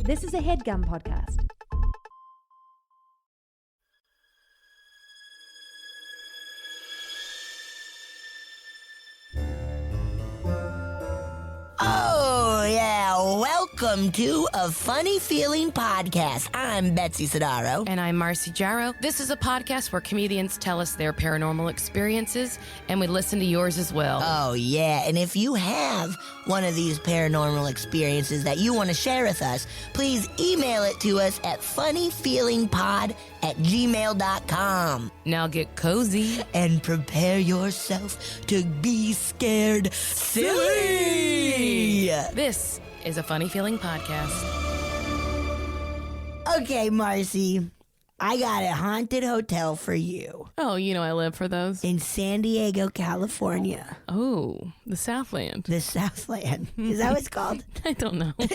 This is a HeadGum podcast. Oh, yeah. Welcome to A Funny Feeling Podcast. I'm Betsy Sidaro. And I'm Marcy Jarrow. This is a podcast where comedians tell us their paranormal experiences, and we listen to yours as well. Oh, yeah. And if you have one of these paranormal experiences that you want to share with us, please email it to us at funnyfeelingpod@gmail.com. Now get cozy. And prepare yourself to be scared silly. This is a Funny Feeling Podcast. Okay, Marcy, I got a haunted hotel for you Oh, you know I live for those. in San Diego, California. Oh, the Southland. The Southland. Is that what it's called? I don't know. I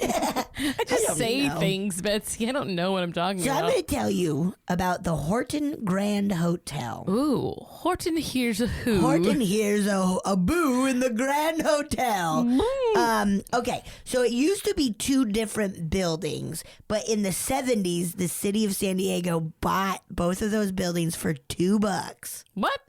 just don't say know. things, Betsy. I don't know what I'm talking So I'm about. going to tell you about the Horton Grand Hotel. Ooh, Horton hears a who. Horton hears a boo in the Grand Hotel. Okay, so it used to be two different buildings, but in the 70s, the city of San Diego bought both of those buildings for $2. What?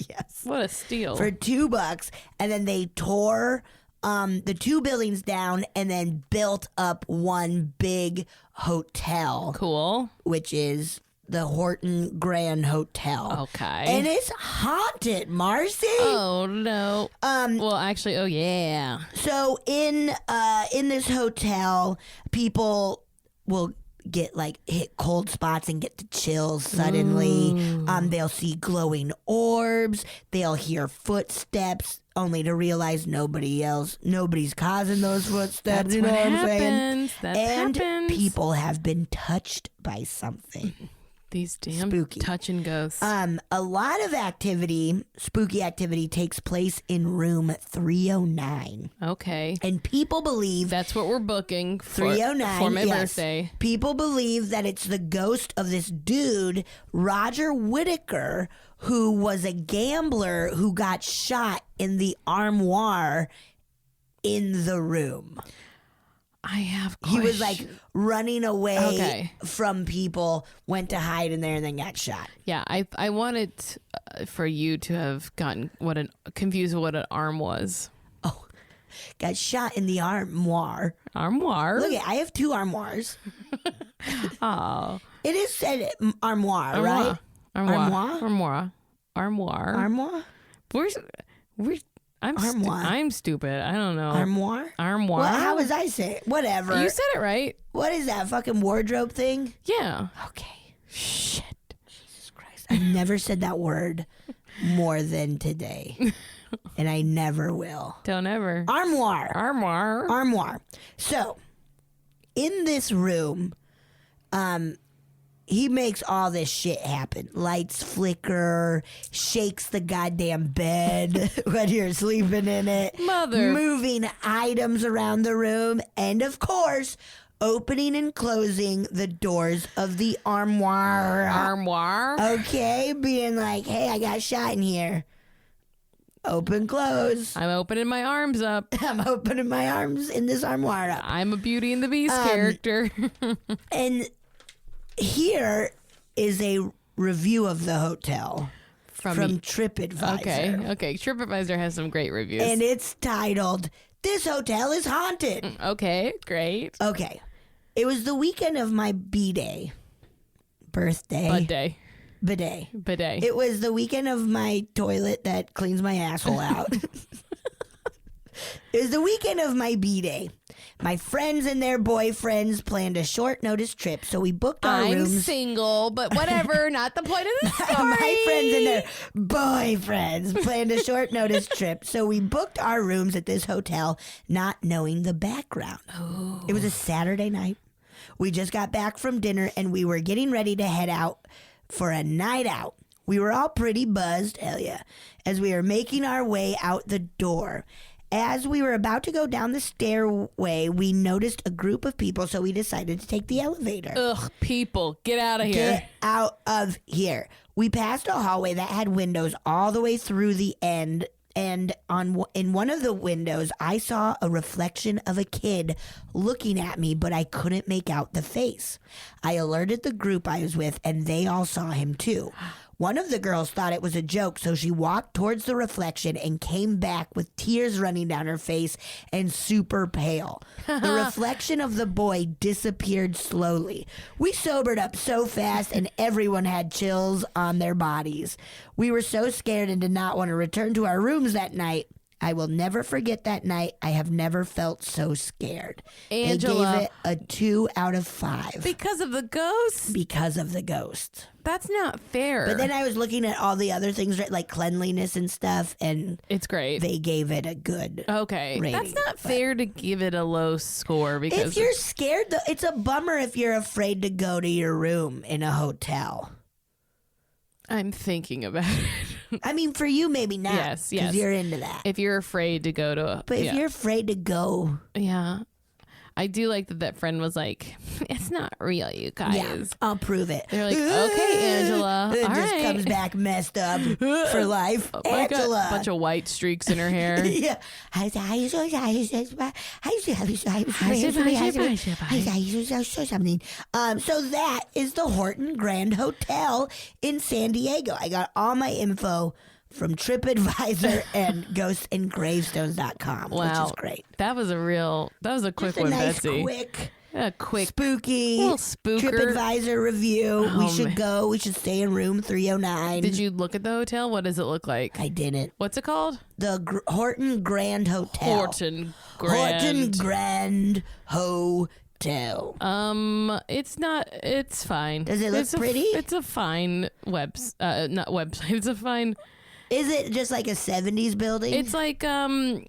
Yes. What a steal. For $2, and then they tore the two buildings down and then built up one big hotel, Cool. which is the Horton Grand Hotel. Okay. And it's haunted, Marcy. Oh, no. Well, actually, oh, yeah. So in this hotel, people will get hit cold spots and get the chills suddenly. They'll see glowing orbs. They'll hear footsteps, only to realize nobody's causing those footsteps. That's you know what what I'm happens. saying? That and happens. people have been touched by something. These damn Spooky. touch and ghosts. A lot of spooky activity takes place in room 309. Okay. And people believe That's what we're booking for 309 for my yes. birthday. People believe that it's the ghost of this dude, Roger Whittaker, who was a gambler who got shot in the armoire in the room. I have He was questions. running away Okay. from people, went to hide in there, and then got shot. Yeah, I wanted for you to have gotten confused with what an arm was. Oh, got shot in the armoire. Armoire? Look, I have two armoires. Oh. It is said armoire, right? Armoire. Armoire? Where's Armoire. I'm stupid. I don't know. Armoire? Armoire. Well, how was I saying it? Whatever. You said it right. What is that fucking wardrobe thing? Yeah. Okay. Shit. Jesus Christ. I never said that word more than today. And I never will. Don't ever. Armoire. Armoire. So, in this room, he makes all this shit happen. Lights flicker, shakes the goddamn bed when you're sleeping in it. Mother. Moving items around the room. And of course, opening and closing the doors of the armoire. Armoire. Okay, being like, hey, I got shot in here. Open, close. I'm opening my arms up. I'm opening my arms in this armoire up. I'm a Beauty and the Beast character. And here is a review of the hotel from TripAdvisor. Okay. TripAdvisor has some great reviews. And it's titled, "This Hotel is Haunted." Okay, great. Okay. It was the weekend of my birthday. Bidet. It was the weekend of my toilet that cleans my asshole out. It was the weekend of my B-Day. My friends and their boyfriends planned a short notice trip, so we booked our I'm rooms. single, but whatever. Not the point of the story. My friends and their boyfriends planned a short notice trip, so we booked our rooms at this hotel, not knowing the background. Oh. It was a Saturday night. We just got back from dinner, and we were getting ready to head out for a night out. We were all pretty buzzed, hell yeah, as we were making our way out the door. As we were about to go down the stairway, we noticed a group of people, so we decided to take the elevator. Ugh, people, get out of here. Get out of here. We passed a hallway that had windows all the way through the end And in one of the windows, I saw a reflection of a kid looking at me, but I couldn't make out the face. I alerted the group I was with, and they all saw him too. One of the girls thought it was a joke, so she walked towards the reflection and came back with tears running down her face and super pale. The reflection of the boy disappeared slowly. We sobered up so fast, and everyone had chills on their bodies. We were so scared and did not want to return to our rooms that night. I will never forget that night. I have never felt so scared. Angela. They gave it a 2 out of 5. Because of the ghost? Because of the ghost. That's not fair. But then I was looking at all the other things, right, like cleanliness and stuff, and it's great. they gave it a good Okay. rating. That's not fair to give it a low score because If you're scared, though, it's a bummer if you're afraid to go to your room in a hotel. I'm thinking about it. I mean, for you, maybe not. Yes. Because you're into that. If you're afraid to go to a... But if you're afraid to go... Yeah. I do like that friend was like, it's not real, you guys. Yeah, I'll prove it. They're like, okay, Angela. It All just right. comes back messed up for life. Oh my God, Angela. a bunch of white streaks in her hair. Yeah. So that is the Horton Grand Hotel in San Diego. I got all my info from TripAdvisor and ghostandgravestones.com, which is great. That was a quick Just a one, nice, Betsy. quick, spooky, little spooker. TripAdvisor review. Oh, we should man. go. We should stay in room 309. Did you look at the hotel? What does it look like? I didn't. What's it called? The Horton Grand Hotel. Horton Grand. Horton Grand Hotel. It's fine. Does it look pretty? It's a fine not website. It's a fine. Is it just like a 70s building? It's like it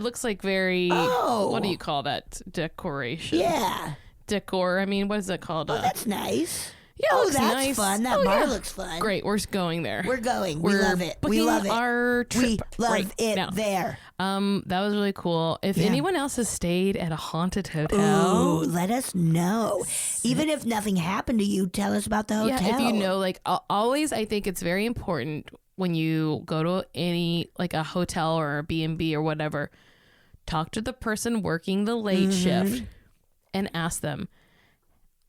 looks like very, what do you call that? Decoration. Yeah. Decor. I mean, what is it called? Oh, that's nice. Yeah, it looks that's nice. fun. That bar looks fun. Great. We're going there. We're going. We We're love it. We booking love it. our trip We love right it now. there. That was really cool. If anyone else has stayed at a haunted hotel, Ooh, let us know. Even if nothing happened to you, tell us about the hotel. yeah, if you know, like always, I think it's very important when you go to any like a hotel or a B&B or whatever, talk to the person working the late shift and ask them,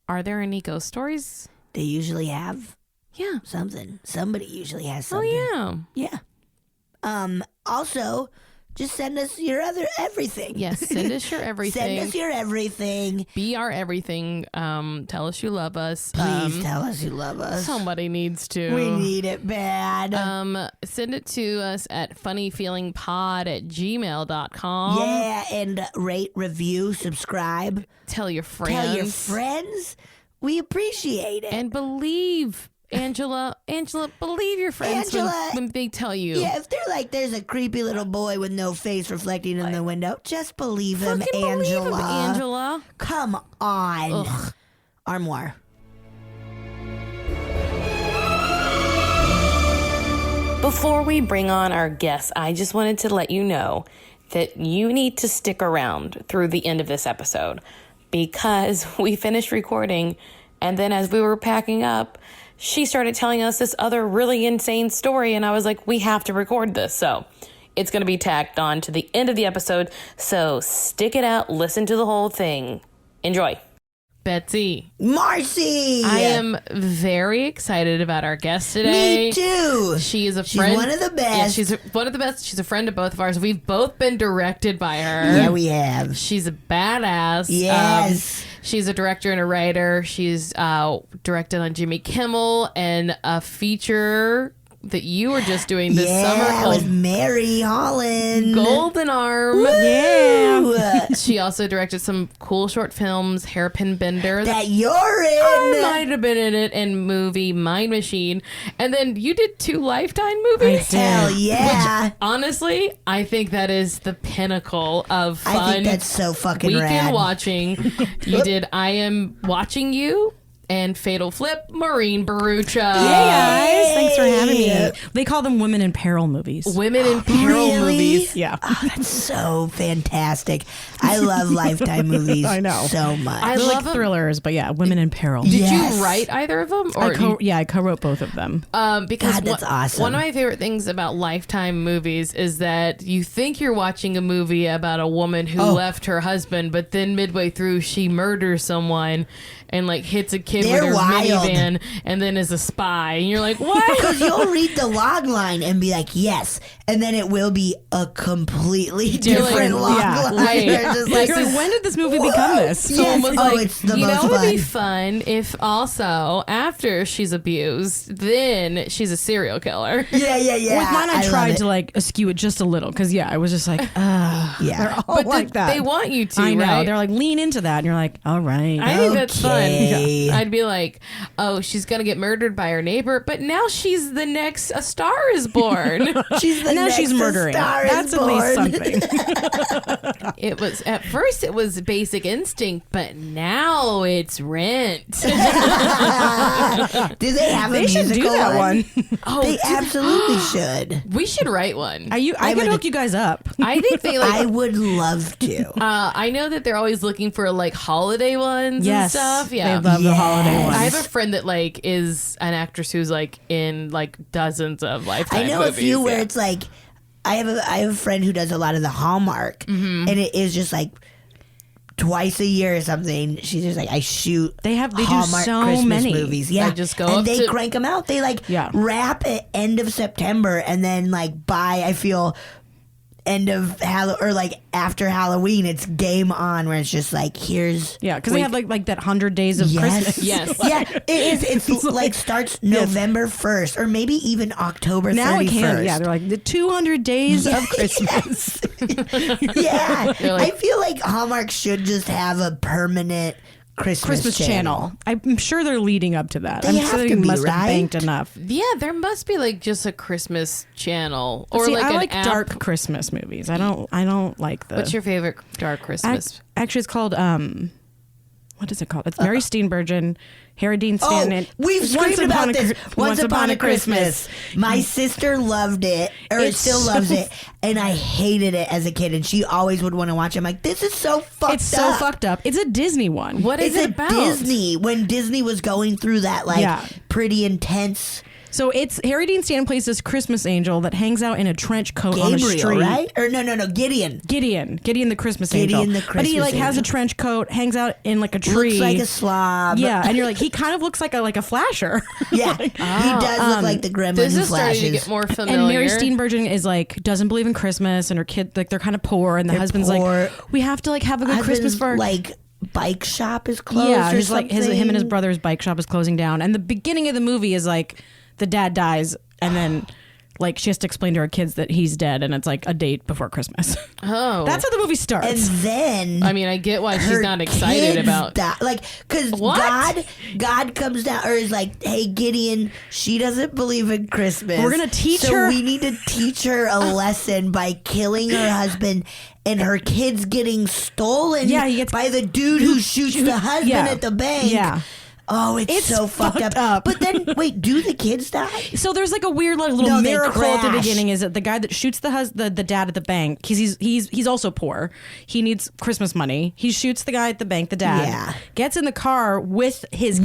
are there any ghost stories? They usually have Yeah. something. Somebody usually has something. Oh, yeah. Yeah. Also, just send us your other everything. Yes, send us your everything. Send us your everything. Be our everything. Tell us you love us. Please tell us you love us. Somebody needs to. We need it bad. Send it to us at funnyfeelingpod@gmail.com. Yeah, and rate, review, subscribe. Tell your friends. Tell your friends. We appreciate it. And believe, Angela, believe your friends Angela, when they tell you. Yeah, if they're like, there's a creepy little boy with no face reflecting in the window, just believe him, Fucking Angela. believe him, Angela. Come on. Ugh. Armoire. Before we bring on our guests, I just wanted to let you know that you need to stick around through the end of this episode because we finished recording, and then as we were packing up, she started telling us this other really insane story, and I was like, we have to record this. So it's going to be tacked on to the end of the episode, so stick it out, listen to the whole thing. Enjoy. Betsy, Marcy. I am very excited about our guest today. Me too. She is a She's friend. one of the best. Yeah, she's one of the best. She's a friend of both of ours. We've both been directed by her. Yeah, we have. She's a badass. Yes. She's a director and a writer. She's directed on Jimmy Kimmel and a feature that you were just doing this summer with called Mary Holland. Golden Arm. Woo! Yeah. She also directed some cool short films, Hairpin Bender. That you're I in. might have been in it, and movie Mind Machine. And then you did 2 Lifetime movies. Hell yeah. Which, honestly, I think that is the pinnacle of fun. I think that's so fucking weekend rad. watching. You did I Am Watching You and Fatal Flip, Maureen Bharoocha. Hey guys, thanks for having me. They call them women in peril movies. Women in peril Really? movies. Yeah. Oh, that's so fantastic. I love Lifetime movies I know. so much. I They're love like them. thrillers, but yeah, women in peril. Did Yes. you write either of them? Or I co-wrote both of them. because God, that's awesome. one of my favorite things about Lifetime movies is that you think you're watching a movie about a woman who left her husband, but then midway through she murders someone and like hits a kid They're with her wild. minivan and then is a spy. And you're like, what? Because you'll read the log line and be like, yes, and then it will be a completely different log yeah, line. wait. You're just like, You're like, when did this movie become this? Yes. Someone was like, it's the you know, most it would be fun. fun if also after she's abused, then she's a serial killer. Yeah. With mine, I love tried it. to like eschew it just a little because I was just like, they're Yeah. all But like that. they want you to, I know. right? They're like, lean into that, and you're like, all right. I think that's fun. Okay. I'd be like, oh, she's gonna get murdered by her neighbor, but now she's the next. A star is born. She's the and now next she's murdering. Star That's is at least born. something. It was at first it was Basic Instinct, but now it's Rent. Do they have a They should musical do that one. They absolutely should. We should write one. I could would- hook you guys up. I think they like. I would love to. I know that they're always looking for like holiday ones and stuff. Yeah, they love the holiday ones. I have a friend that like is an actress who's like in like dozens of Lifetime I know movies. a few where yeah. it's like I have a friend who does a lot of the Hallmark, Mm-hmm. and it is just like twice a year or something. She's just like, I shoot. They do Hallmark so Christmas many. movies. Yeah, They just go and up they to- crank them out. They like Yeah. wrap at end of September, and then like by I feel end of or like after Halloween, it's game on where it's just like here's Yeah, because they have like that 100 days of Christmas. Yes. yeah, it is. It's like starts November 1st or maybe even October 31st. Now it can. Yeah, they're like the 200 days of Christmas. Yeah, They're like- I feel like Hallmark should just have a permanent Christmas Channel. I'm sure they're leading up to that. They I'm have sure they to be, must have right? banked enough. Yeah, there must be like just a Christmas channel or See, like I an like app. dark Christmas movies. I don't like the. What's your favorite dark Christmas? Actually, it's called what is it called? It's Mary Steenburgen, Harry Dean Stanton. We've screamed about this. Once Upon a Christmas. My sister loved it, or It's still so loves it, and I hated it as a kid. And she always would want to watch it. I'm like, this is so fucked It's up. so fucked up. It's a Disney one. What is It's it a about? Disney when Disney was going through that like Yeah. pretty intense So it's Harry Dean Stanton plays this Christmas angel that hangs out in a trench coat on a Gabriel, street. right? Or no, Gideon. Gideon the Christmas Gideon angel. the but he Christmas like has a angel. trench coat, hangs out in like a tree. Looks like a slob. Yeah, and you're like, he kind of looks like a flasher. Yeah, he does look like the gremlin This who is starting to flashes. get more familiar. And Mary Steenburgen is like doesn't believe in Christmas, and her kid like they're kind of poor, and the They're husband's poor. like, we have to like have a good Christmas Husband's, for our like bike shop is closed. yeah. or His like him and his something. brother's bike shop is closing down, and the beginning of the movie is like the dad dies, and then like she has to explain to her kids that he's dead, and it's like a date before Christmas. Oh, That's how the movie And starts. then I mean, I get why she's her not excited kids about. like because What? God comes down or is like, hey Gideon, she doesn't believe in Christmas. We're gonna teach so her- we need to teach her a lesson by killing her husband and her kids getting stolen. Yeah, he gets- by the dude who shoots the husband yeah. at the bank. Yeah. Oh, it's so fucked up. But then, wait, do the kids die? So there's like a weird like little No, they miracle at the crash. beginning is that the guy that shoots the dad at the bank, he's also poor. He needs Christmas money. He shoots the guy at the bank, the dad. Yeah. Gets in the car with his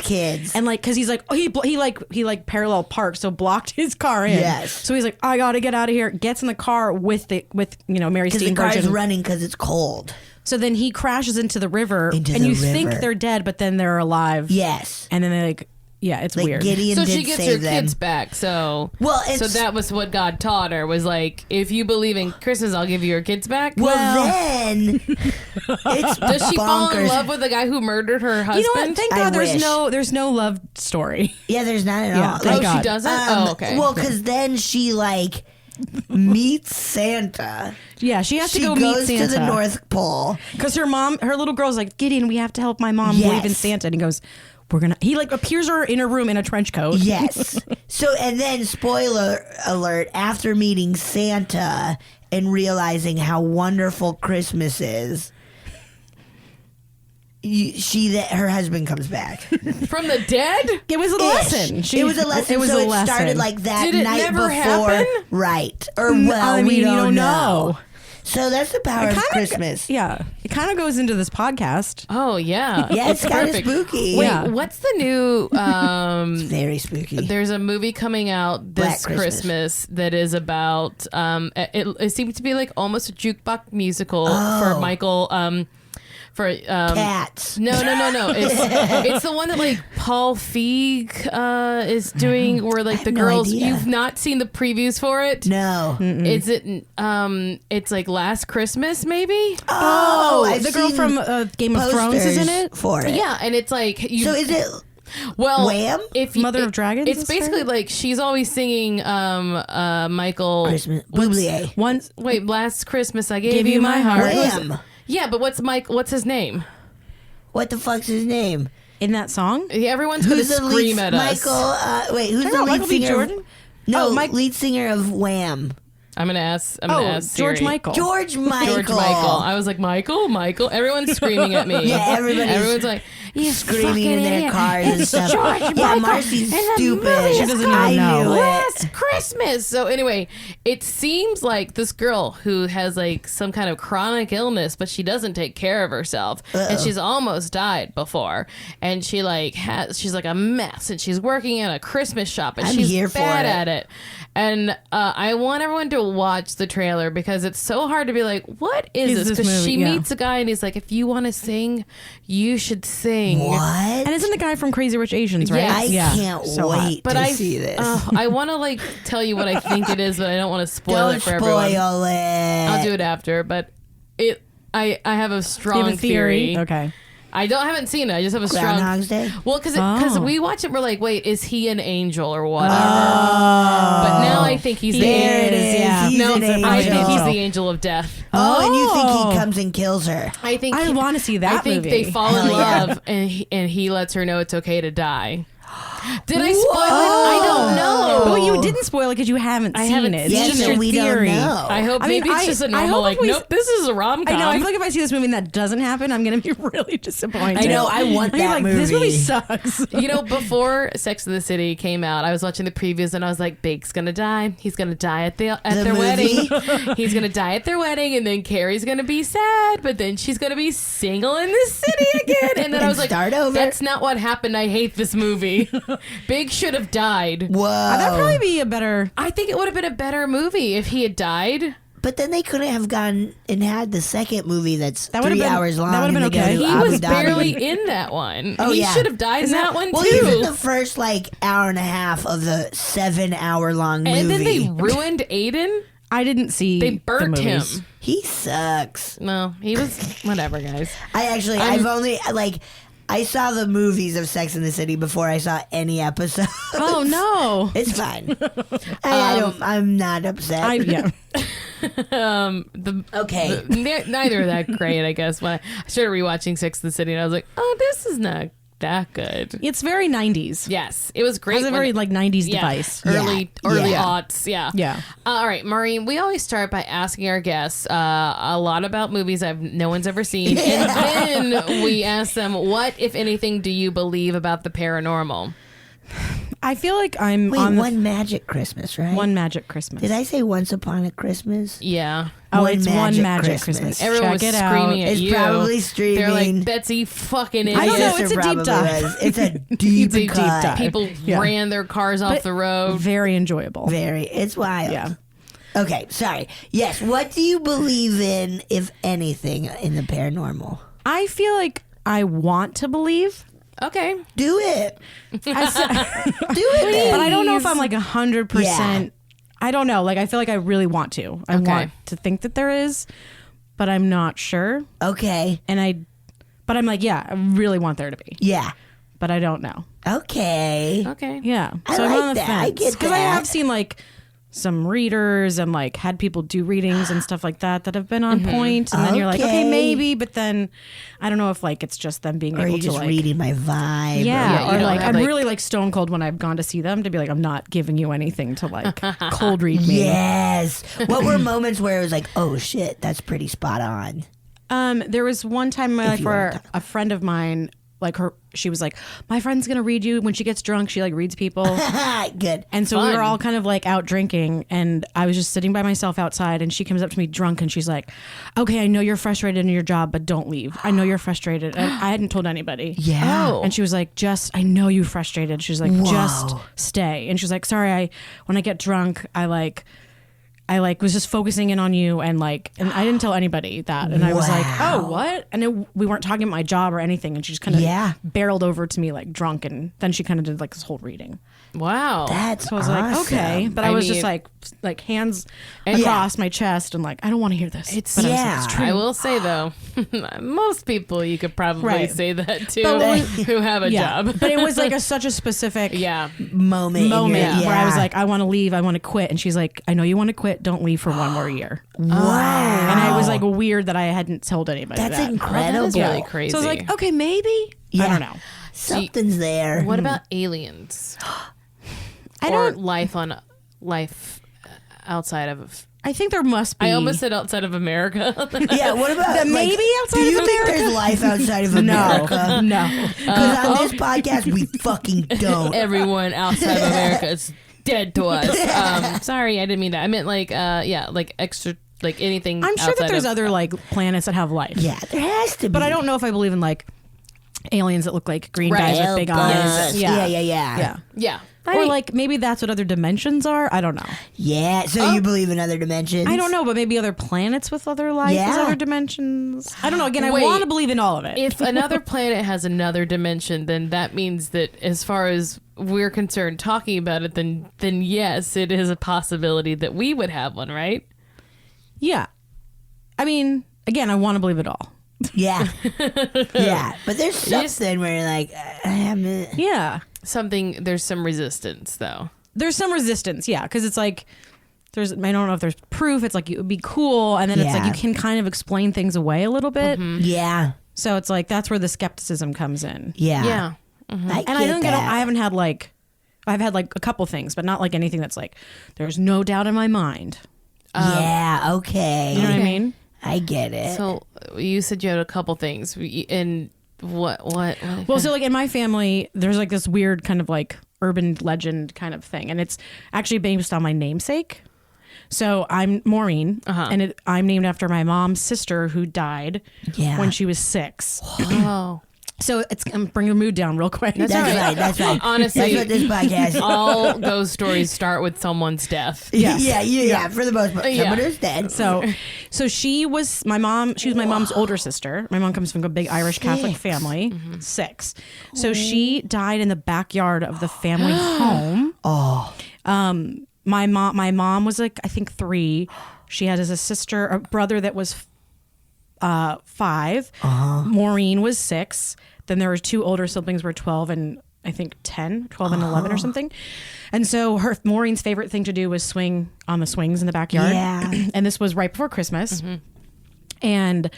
kids. And like cuz he's like he parallel parked, so blocked his car in. Yes. So he's like, I got to get out of here. Gets in the car with Mary Because the car is Steenburgen. running because it's cold. So then he crashes into the river Into and the you think river. they're dead, but then they're alive. Yes. And then they like yeah, it's Like weird. Gideon So did she gets her save them. kids back. So Well, so it's- that was what God taught her was like, if you believe in Christmas, I'll give you your kids back. Well, then it's Does she fall in bonkers. love with the guy who murdered her husband? You know what? Thank I God wish. there's no love story. Yeah, there's not at Yeah, all. thank Oh, God. she doesn't. Oh, okay. Well, because then she like meets Santa. Yeah, she has She to go meet goes Santa to the North Pole. because her little girl's like, Gideon, we have to help my mom Yes. believe in Santa. And he goes, he like appears her in her room in a trench coat. Yes. So, and then spoiler alert: after meeting Santa and realizing how wonderful Christmas is, her husband comes back. From the dead? It was a lesson. It was a lesson. It was so a it lesson. started like that Did it night never before. happen? Right. Or well, we you don't know. know. So that's the power of Christmas. Yeah. It kind of goes into this podcast. Oh, yeah. Yeah, it's kind of perfect. spooky. Wait, Yeah. what's the new... It's very spooky. There's a movie coming out this Black Christmas. that is about... it seems to be like almost a jukebox musical for Michael... Cats. No. It's the one that like Paul Feig is doing, where like the no girls. idea. You've not seen the previews for it. No. Is it? It's like Last Christmas, maybe. Oh, I've the girl seen from Game of Thrones is in posters it. for it. Yeah, and it's like you. So is it? Well, Wham? if you, Mother of Dragons it's is basically her? like she's always singing Michael. Christmas. Bublé. Once Wait, Last Christmas I gave you my heart. Wham. Yeah, but what's his name? What the fuck's his name? in that song. Yeah, everyone's going to Who's the scream lead, at us. Michael? Wait, who's the lead Michael B. singer? Jordan? No, Mike- lead singer of Wham. I'm gonna ask George Siri. Michael. George Michael. George Michael. I was like, Michael. Everyone's screaming at me. Yeah, everyone's like, you Screaming in their idiot. cars and It's stuff. George Yeah, Michael Marcy's in the stupid. movie. She It's doesn't called even know. Last Christmas. So anyway, it seems like this girl who has like some kind of chronic illness, but she doesn't take care of herself, and she's almost died before, and she's like a mess, and she's working in a Christmas shop, and I'm she's here for bad it. at it. And I want everyone to watch the trailer because it's so hard to be like, what is this? this Because movie? she Yeah. meets a guy and he's like, if you want to sing, you should sing. What? And isn't the guy from Crazy Rich Asians, right? Yes. I can't So hot. wait But to I see this. I want to like tell you what I think it is, but I don't want to spoil Don't it for everyone. spoil it. I'll do it after, but I have a You strong have a theory? theory. Okay. I haven't seen it. I just have a strong. Groundhog's Day. Well, because Oh. we watch it, we're like, wait, is he an angel or whatever? But now I think he's the There it is, yeah. He's No, an I think angel. he's the angel of death. Oh, and you think Oh. he comes and kills her? I think I want to see that I think movie. they fall in Hell yeah. love, and he lets her know it's okay to die. Did I spoil it? I don't know. Well, you didn't spoil it because you haven't I seen haven't it. It's seen just it. your we theory. don't know. I hope I mean, maybe it's just a I normal hope like, if we- nope, this is a rom-com. I know. I feel like if I see this movie and that doesn't happen, I'm going to be really disappointed. I know, I want I'm gonna that be like, This movie movie. sucks. You know, before Sex and the City came out, I was watching the previews and I was like, Bake's gonna die. He's gonna die at their movie? wedding. He's gonna die at their wedding, and then Carrie's gonna be sad, but then she's gonna be single in the city again. And then I was like, Start over. that's not what happened. I hate this movie. Big should have died. Whoa. That'd probably be a better. I think it would have been a better movie if he had died. But then they couldn't have gone and had the second movie that's That would've 3 been- hours long. that would've and been they okay. go to He Abu was Dhabi. barely in that one. Oh, He yeah. should have died in that one Well, too. even the first hour and a half of the 7-hour long movie. And then they ruined Aiden. I didn't see. They the burnt him. movies. He sucks. No, he was whatever, guys. I've only I saw the movies of Sex and the City before I saw any episode. Oh no. It's fine. I'm not upset. Yeah. Okay. Neither are that great, I guess. When I started rewatching Sex and the City, and I was like, oh, this is not that good. It's very 90s. Yes, it was It great. was a very 90s device. Early Yeah. aughts. Yeah. Yeah. All right, Maureen, we always start by asking our guests a lot about movies no one's ever seen. And then we ask them, what, if anything, do you believe about the paranormal? I feel like I'm Wait, on the One Magic Christmas, right? One Magic Christmas. Did I say Once Upon a Christmas? Yeah. Oh, One it's One Magic Magic Christmas. Christmas. Everyone Check was it out. screaming at It's you. probably streaming. They're like, Betsy fucking idiot. I don't know, Sister it's a deep probably dive. was. It's a deep, deep cut. dive. People Yeah. ran their cars off the road. Very enjoyable. Very. It's wild. Yeah. Okay, sorry. Yes, what do you believe in, if anything, in the paranormal? I feel like I want to believe. Okay. Do it. I said, Do it then. but I don't know if I'm like 100%. Yeah. I don't know. Like, I feel like I really want to. I Okay. want to think that there is, but I'm not sure. Okay. But I'm like, yeah, I really want there to be, Yeah. but I don't know. Okay. Okay. Yeah. I So I'm like on the that. I fence. get Because I that. have seen like some readers and like had people do readings and stuff like that have been on point. And then you're like, okay, Okay. maybe, but then I don't know if like it's just them being Or are able you to just like reading my vibe? Yeah, or you don't like have, I'm like- really like stone cold when I've gone to see them to be like, I'm not giving you anything to like cold read me. Yes. What were moments where it was like, oh shit, that's pretty spot on? There was one time in my life you wanna where talk a friend of mine, she was like, my friend's gonna read you when she gets drunk. She like reads people. Good. And so we were all kind of like out drinking, and I was just sitting by myself outside, and she comes up to me drunk, and she's like, okay, I know you're frustrated in your job, but don't leave. I know you're frustrated. And I hadn't told anybody. Yeah. Oh. And she was like, I know you're frustrated. She's like, just stay. And she's like, sorry, when I get drunk, I was just focusing in on you, and I didn't tell anybody that. And I was like, oh, what? And we weren't talking about my job or anything. And she just kind of barreled over to me like drunk. And then she kind of did like this whole reading. Wow. That's So I was like, okay. But I was just like hands across my chest and like, I don't want to hear this. But I was like, it's true. I will say though, most people you could probably say that to But who have a job. But it was like such a specific moment where I was like, I want to leave. I want to quit. And she's like, I know you want to quit. Don't leave for one more year. wow. And I was like weird that I hadn't told anybody That's that. incredible. That is really crazy. So I was like, okay, maybe. I don't know. Something's there. What about aliens? I or don't. life outside of. I think there must be. I almost said outside of America. Yeah, what about maybe outside do you of think America? there's life outside of America? No. Because on this podcast, we fucking don't. Everyone outside of America is dead to us. Sorry, I didn't mean that. I meant like extra, like anything. I'm sure that outside there's of- other like planets that have life. Yeah, there has to be. But I don't know if I believe in like aliens that look like green guys with big eyes. Yeah. Yeah. Or like maybe that's what other dimensions are. I don't know. Yeah, so you believe in other dimensions? I don't know, but maybe other planets with other life as other dimensions. I don't know. Again, I Wait. want to believe in all of it. If another planet has another dimension, then that means that as far as we're concerned talking about it, then yes, it is a possibility that we would have one, right? Yeah. I mean, again, I want to believe it all. Yeah. Yeah. But there's something where you're like, I haven't. Yeah. There's some resistance though. There's some resistance, yeah, because it's like I don't know if there's proof. It's like it would be cool, and then it's like you can kind of explain things away a little bit. Yeah. So it's like that's where the skepticism comes in. Yeah. Yeah. And I don't get. I haven't had like, I've had like a couple things, but not like anything that's like there's no doubt in my mind. Yeah. Okay. You know what I mean? I get it. So you said you had a couple things, and what? Well, so like in my family, there's like this weird kind of like urban legend kind of thing, and it's actually based on my namesake. So I'm Maureen, and I'm named after my mom's sister who died when she was 6. Oh. So I'm bringing the mood down real quick. That's right. That's right. Honestly, that's what this podcast is. all ghost stories start with someone's death. Yes. Yeah. For the most part, someone is dead. So she was my mom. She was my mom's older sister. My mom comes from a big Irish Catholic family. 6. So she died in the backyard of the family home. My mom was like, I think 3. She had a brother that was 5. Maureen was 6. Then there were 2 older siblings were 12 and I think 10, 12 and 11 or something. And so Maureen's favorite thing to do was swing on the swings in the backyard. Yeah. And this was right before Christmas. And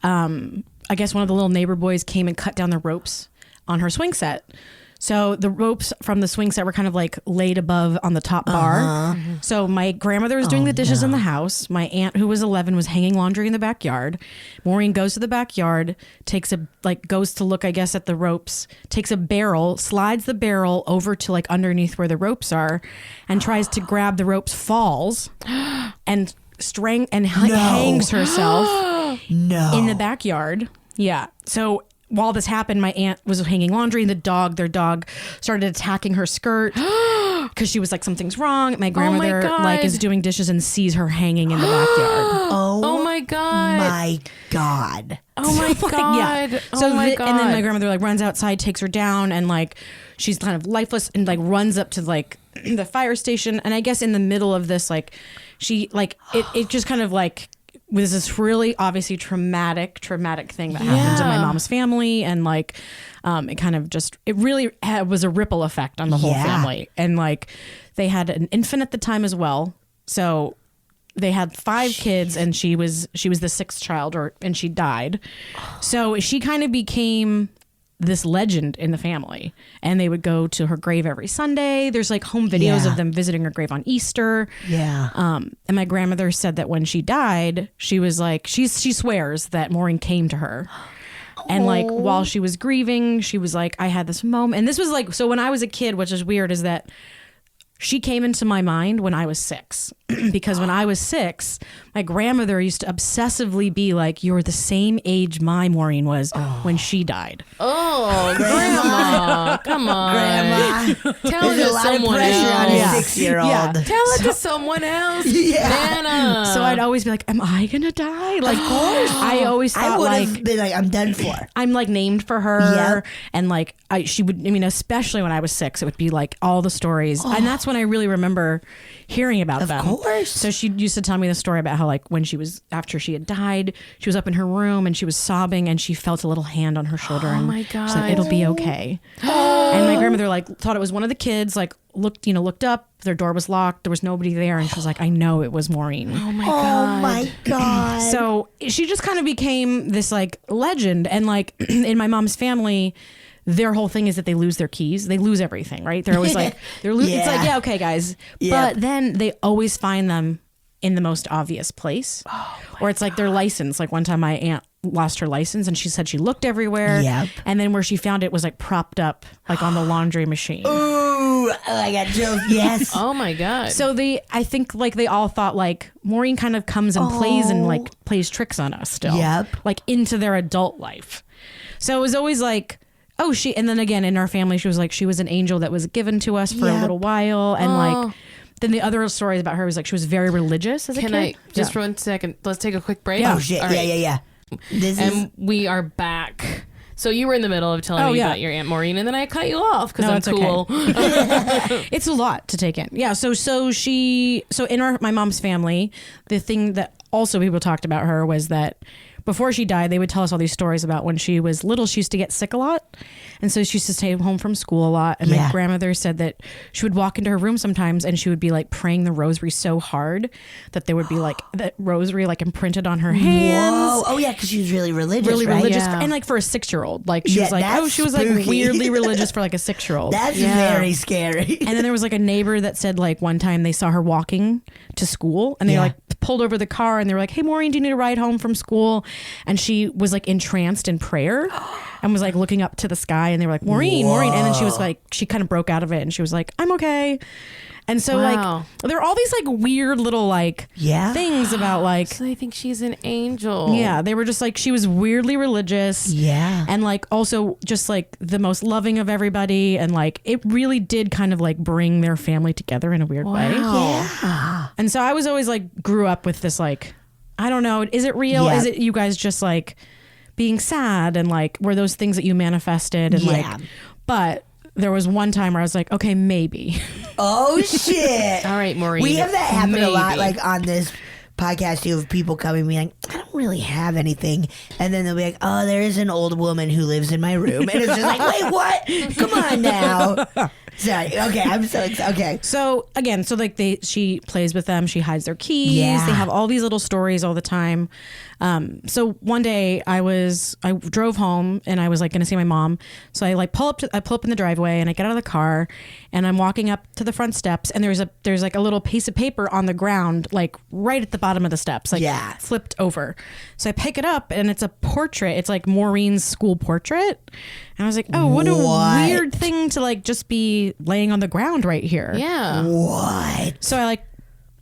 I guess one of the little neighbor boys came and cut down the ropes on her swing set. So the ropes from the swing set were kind of like laid above on the top bar. So my grandmother was doing the dishes in the house. My aunt, who was 11, was hanging laundry in the backyard. Maureen goes to the backyard, goes to look, I guess, at the ropes, takes a barrel, slides the barrel over to like underneath where the ropes are, and tries to grab the ropes, falls, and hangs herself in the backyard. Yeah. So while this happened, my aunt was hanging laundry, and their dog started attacking her skirt because she was like, something's wrong. My grandmother is doing dishes and sees her hanging in the backyard. Oh my god. My God. Oh my god. Yeah. Oh my god. And then my grandmother like runs outside, takes her down, and like she's kind of lifeless, and like runs up to like the fire station. And I guess in the middle of this, like she like it just kind of like was this really obviously traumatic thing that happened to my mom's family, and like it kind of just was a ripple effect on the whole family. And like they had an infant at the time as well, so they had 5 kids, and she was the 6th child, and she died. So she kind of became this legend in the family, and they would go to her grave every Sunday. There's like home videos of them visiting her grave on Easter. Yeah. And my grandmother said that when she died, she was like, she swears that Maureen came to her. And like while she was grieving, she was like, I had this moment. And this was like, so when I was a kid, which is weird, is that she came into my mind when I was 6. Because when I was 6, my grandmother used to obsessively be like, you're the same age my Maureen was when she died. Oh, Grandma. Come on. Grandma. Tell it There's to a lot of someone pressure on else. a 6-year-old. Yeah. Tell it to someone else. Yeah. Nana. So I'd always be like, am I going to die? Like, of course. I always I thought would like, have been like, I'm done for. I'm like named for her. Yep. And like, she would, I mean, especially when I was 6, it would be like all the stories. And that's when I really remember hearing about them. Of course. So she used to tell me the story about how like when she was, after she had died, she was up in her room and she was sobbing and she felt a little hand on her shoulder. And my she said, it'll be okay. And my grandmother like thought it was one of the kids, like looked up, their door was locked, there was nobody there. And she was like, I know it was Maureen. Oh my Oh God. my God. So she just kind of became this like legend. And like in my mom's family, their whole thing is that they lose their keys. They lose everything, right? They're always like, it's like, Yeah. yeah, okay, guys. Yep. But then they always find them in the most obvious place. Or it's like their license. Like one time my aunt lost her license and she said she looked everywhere. Yep. And then where she found it was like propped up like on the laundry machine. Ooh, I got chills. Yes. Oh my God. So I think like they all thought like Maureen kind of comes and plays tricks on us still. Yep. Like into their adult life. So it was always like, oh, and then again in our family, she was like, she was an angel that was given to us for a little while. And like, then the other stories about her was like, she was very religious as a kid. Can I just for 1 second? Let's take a quick break. Oh shit. All Yeah, right. yeah. This And is we are back. So you were in the middle of telling me yeah. about your Aunt Maureen, and then I cut you off because No, I'm it's okay. cool. It's a lot to take in. Yeah. So in my mom's family, the thing that also people talked about her was that before she died, they would tell us all these stories about when she was little, she used to get sick a lot. And so she used to stay home from school a lot. And my grandmother said that she would walk into her room sometimes and she would be like praying the rosary so hard that there would be like that rosary like imprinted on her hands. Whoa. Oh yeah, because she was really religious. Really right? religious. Yeah. And like for a 6-year-old, like she Yeah, was like, that's she was like spooky. weirdly religious for like a 6-year-old. That's very scary. And then there was like a neighbor that said like one time they saw her walking to school and they like pulled over the car and they were like, hey Maureen, do you need a ride home from school? And she was like entranced in prayer and was like looking up to the sky and they were like, Maureen. And then she was like, she kind of broke out of it and she was like, I'm okay. And so Wow. like there are all these like weird little like things about like So they think she's an angel. yeah, they were just like she was weirdly religious. Yeah. And like also just like the most loving of everybody. And like it really did kind of like bring their family together in a weird way. Yeah. And so I was always like grew up with this like, I don't know, is it real? Yeah. Is it you guys just like being sad and like were those things that you manifested and like but there was one time where I was like, okay, maybe. Oh shit. All right, Maureen. We have that happen a lot, Maybe. like on this podcast too, of people coming and being like, I don't really have anything, and then they'll be like, oh, there is an old woman who lives in my room, and it's just like, wait, what? Come on now. Sorry. Okay, I'm so okay. So again, so like she plays with them, she hides their keys. Yeah. They have all these little stories all the time. So one day I drove home and I was like gonna see my mom. So I pull up in the driveway and I get out of the car and I'm walking up to the front steps and there's like a little piece of paper on the ground, like right at the bottom of the steps, like flipped over. So I pick it up and it's a portrait. It's like Maureen's school portrait. And I was like, oh, what a weird thing to like just be laying on the ground right here. Yeah. What? So I like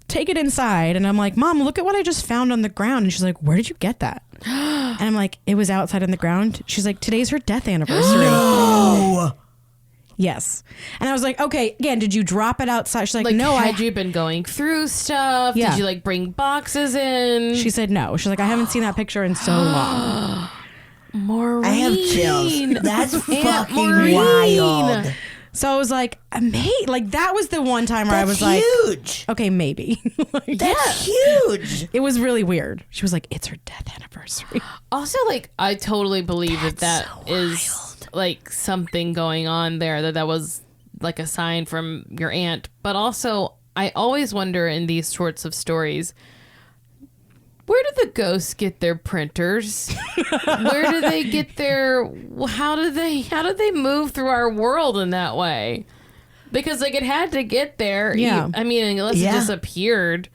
take it inside and I'm like, Mom, look at what I just found on the ground. And she's like, where did you get that? And I'm like, it was outside on the ground. She's like, today's her death anniversary. Oh. Yes. And I was like, okay, again, did you drop it outside? She's like, no, had you been going through stuff? Yeah. Did you like bring boxes in? She said no. She's like, I haven't seen that picture in so long. Maureen. I have chills. That's Aunt fucking Maureen. wild. So I was like, mate, like that was the one time where I was like, huge. okay, maybe. Like, That's huge. it was really weird. She was like, it's her death anniversary. Also, like, I totally believe that is like something going on there, that was like a sign from your aunt. But also, I always wonder in these sorts of stories, where do the ghosts get their printers? Where do they get their? How do they move through our world in that way? Because like it had to get there. Yeah. I mean, unless it disappeared.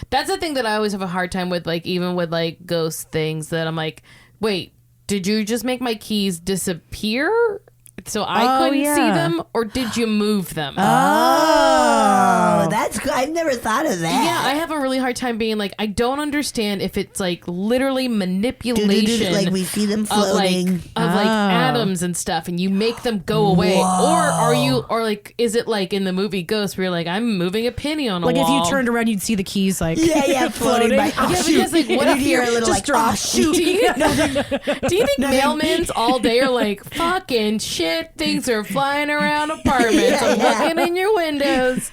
That's the thing that I always have a hard time with. Like even with like ghost things, that I'm like, wait, did you just make my keys disappear? So I couldn't see them, or did you move them? Oh, that's good. I've never thought of that. Yeah, I have a really hard time being like, I don't understand if it's like literally manipulation, like we see them floating, of like atoms and stuff, and you make them go away, or are you, or like, is it like in the movie Ghost, where you're like, I'm moving a penny on a wall? Like if you turned around, you'd see the keys like floating by. Oh, yeah, shoot. because like, what if hear you're a little just like, oh, shoot? Do you think mailmen's all day are like, fucking shit, things are flying around apartments. I'm looking in your windows.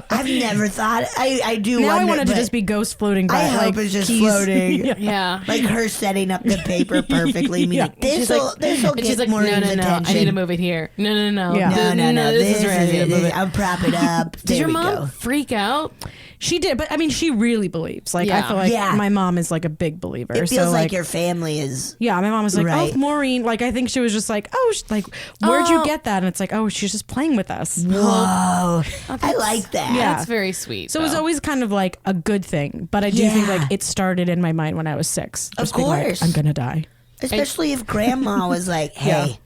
I've never thought. I do. Now wonder, I wanted to just be ghost floating by. I hope like, it's just keys. floating. Yeah. Like her setting up the paper perfectly. Yeah. This will And she's get like, Maureen's no, attention. I need to move it here. No. Yeah. No. This is right. I need to move it. I'll prop it up. Did your we mom go. freak out? She did, but I mean, she really believes. Like, I Yeah. feel like Yeah. my mom is like a big believer. It feels so, like your family is. Yeah, my mom was like, Right. "Oh, Maureen." Like, I think she was just like, "Oh, like, where'd you get that?" And it's like, "Oh, she's just playing with us." Whoa, I like that. Yeah. That's very sweet. So it was though. always kind of like a good thing, but I do think Yeah. like it started in my mind when I was 6. Of Just being like, course. I'm gonna die. Especially if Grandma was like, "Hey,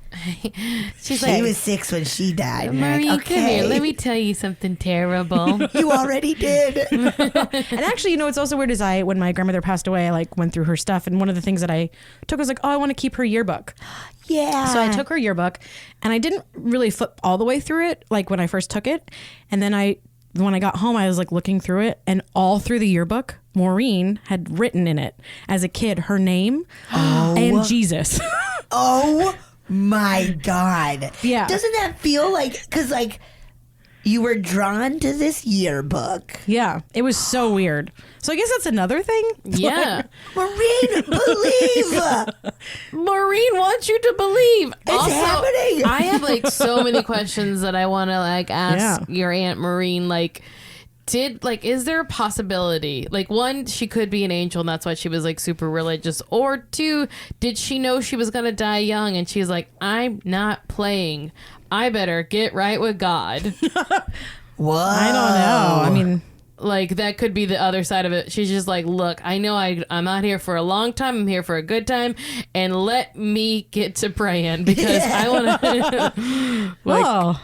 She's she like, was 6 when she died." And you're Maureen, like, come here. okay, Let me tell you something terrible. you already did. And actually, you know, it's also weird is when my grandmother passed away, I like went through her stuff, and one of the things that I took was like, oh, I want to keep her yearbook. Yeah. So I took her yearbook, and I didn't really flip all the way through it, like when I first took it, and then when I got home, I was like looking through it, and all through the yearbook, Maureen had written in it as a kid her name and Jesus. Oh my God. Yeah. Doesn't that feel like, because like you were drawn to this yearbook? Yeah, it was so weird. So I guess that's another thing. Yeah. Maureen, believe. Maureen wants you to believe. It's happening. I have like so many questions that I want to like ask Yeah. your Aunt Maureen. Like, is there a possibility? Like, one, she could be an angel and that's why she was like super religious. Or two, did she know she was going to die young and she's like, I'm not playing. I better get right with God. Whoa. I don't know. I mean, Like, that could be the other side of it. She's just like, look, I know I'm not here for a long time. I'm here for a good time. And let me get to praying because I want to. whoa.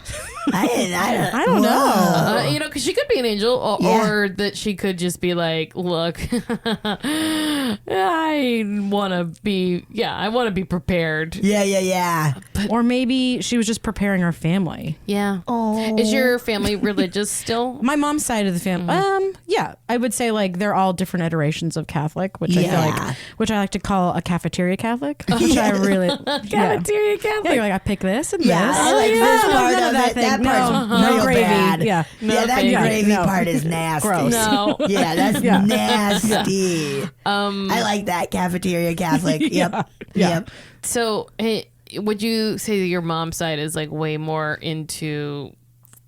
I don't know. You know, because she could be an angel, or that she could just be like, "Look, I want to be prepared." Yeah. Or maybe she was just preparing her family. Yeah. Oh. Is your family religious still? My mom's side of the family, yeah, I would say like they're all different iterations of Catholic, which I feel like, which I like to call a cafeteria Catholic, which I really Cafeteria Catholic. Yeah, you're like I pick this and Yeah, this. I like this part none of it. thing. That part's no real gravy. bad. Yeah. Yeah, that baby. gravy No. part is nasty. Gross. No. Yeah, that's nasty. I like that cafeteria Catholic. Yep. Yep. So, would you say that your mom's side is like way more into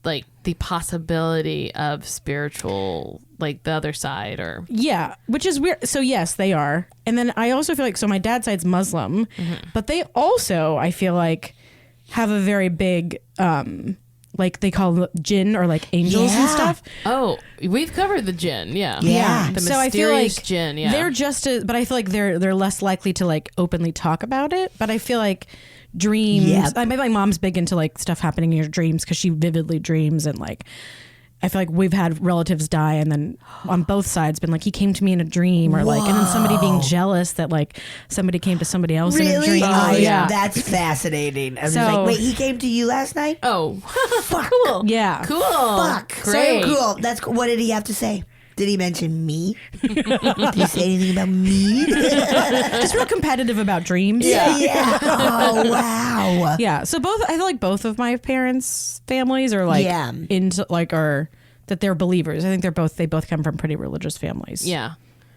like the possibility of spiritual, like the other side, or? Yeah, which is weird. So yes, they are. And then I also feel like, so my dad's side's Muslim, but they also, I feel like, have a very big, like they call them jinn or like angels and stuff. Oh, we've covered the jinn. Yeah. Yeah. The So I feel like mysterious jinn. Yeah. they're just, but I feel like they're less likely to like openly talk about it. But I feel like dreams. Yep. I mean, my mom's big into like stuff happening in your dreams because she vividly dreams, and like I feel like we've had relatives die and then on both sides been like, he came to me in a dream, or like, and then somebody being jealous that like somebody came to somebody else in a Really? dream. Oh, yeah. That's fascinating. I'm just So- like, wait, he came to you last night? Oh, Fuck. cool. Yeah. Cool. Fuck. Great. So cool. What did he have to say? Did he mention me? Did he say anything about me? Just real competitive about dreams. Yeah. Oh, wow. Yeah. So I feel like both of my parents' families are like Yeah. into like are that they're believers. I think they both come from pretty religious families. Yeah.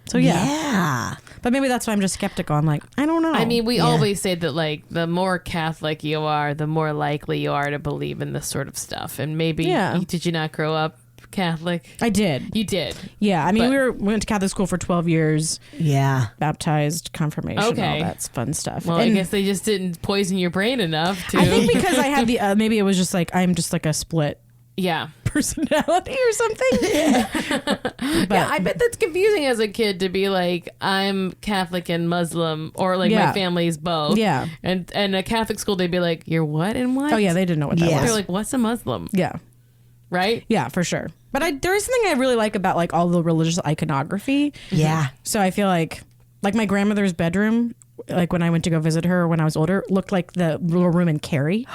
So yeah. Yeah. But maybe that's why I'm just skeptical. I'm like, I don't know. I mean, we always say that like the more Catholic you are, the more likely you are to believe in this sort of stuff. And maybe Yeah. did you not grow up Catholic? I did. You did. Yeah, I mean, But- we went to Catholic school for 12 years. Yeah. Baptized, confirmation, Okay. all that fun stuff. Well, And I guess they just didn't poison your brain enough to. I think because I had the maybe it was just like I'm just like a split yeah. personality or something. But Yeah, I bet that's confusing as a kid to be like, I'm Catholic and Muslim, or like Yeah. my family's both. Yeah. And a Catholic school, they'd be like, you're what and what? oh yeah, they didn't know what that Yeah. was. They're like, what's a Muslim? Yeah. Right? Yeah, for sure. But there is something I really like about like all the religious iconography. Yeah. So I feel like my grandmother's bedroom, like when I went to go visit her when I was older, looked like the little room in Carrie.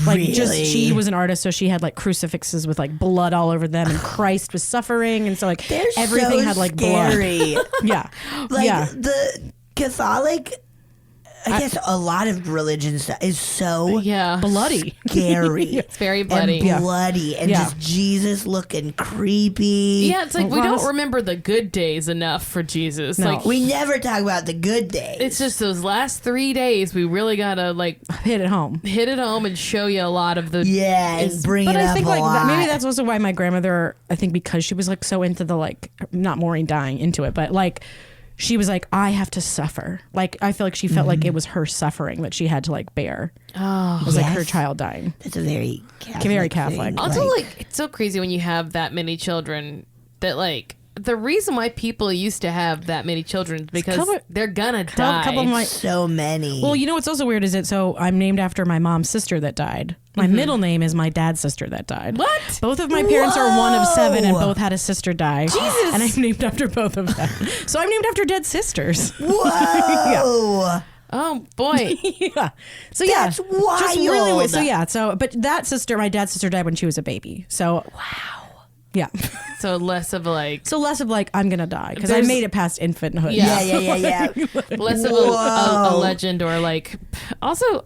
Like just Really? she was an artist, so she had like crucifixes with like blood all over them, and Christ was suffering, and so like They're everything so had like scary. blood. Yeah, Like yeah. the Catholic, I guess a lot of religions is so Yeah. Bloody. scary. It's very bloody. And Yeah. bloody. And Yeah. just Jesus looking creepy. Yeah, it's like we don't remember the good days enough for Jesus. No. Like We never talk about the good days. it's just those last 3 days we really gotta like Hit it home. hit it home and show you a lot of the yeah, and is- bring But it I up think a like lot. maybe that's also why my grandmother, I think because she was like so into the like not Maureen dying into it, but like she was like, I have to suffer. Like I feel like she felt like it was her suffering that she had to like bear. Oh. It was like her Yes. child dying. That's a very Catholic. Very Catholic. thing. Also, like, it's so crazy when you have that many children that, like, the reason why people used to have that many children is because couple- they're gonna die. couple of my so many. Well, you know what's also weird is that so I'm named after my mom's sister that died. My middle name is my dad's sister that died. What? Both of my parents are one of 7 and Whoa. both had a sister die. Jesus. And I'm named after both of them. So I'm named after dead sisters. Whoa. Oh, boy. Yeah. So That's yeah. Just really wild. weird. So yeah. So but that sister, my dad's sister died when she was a baby. So wow. Yeah. So less of, like, So less of like I'm gonna die because I There's- made it past infanthood. Yeah. Yeah. less of a Whoa. legend or, like, also,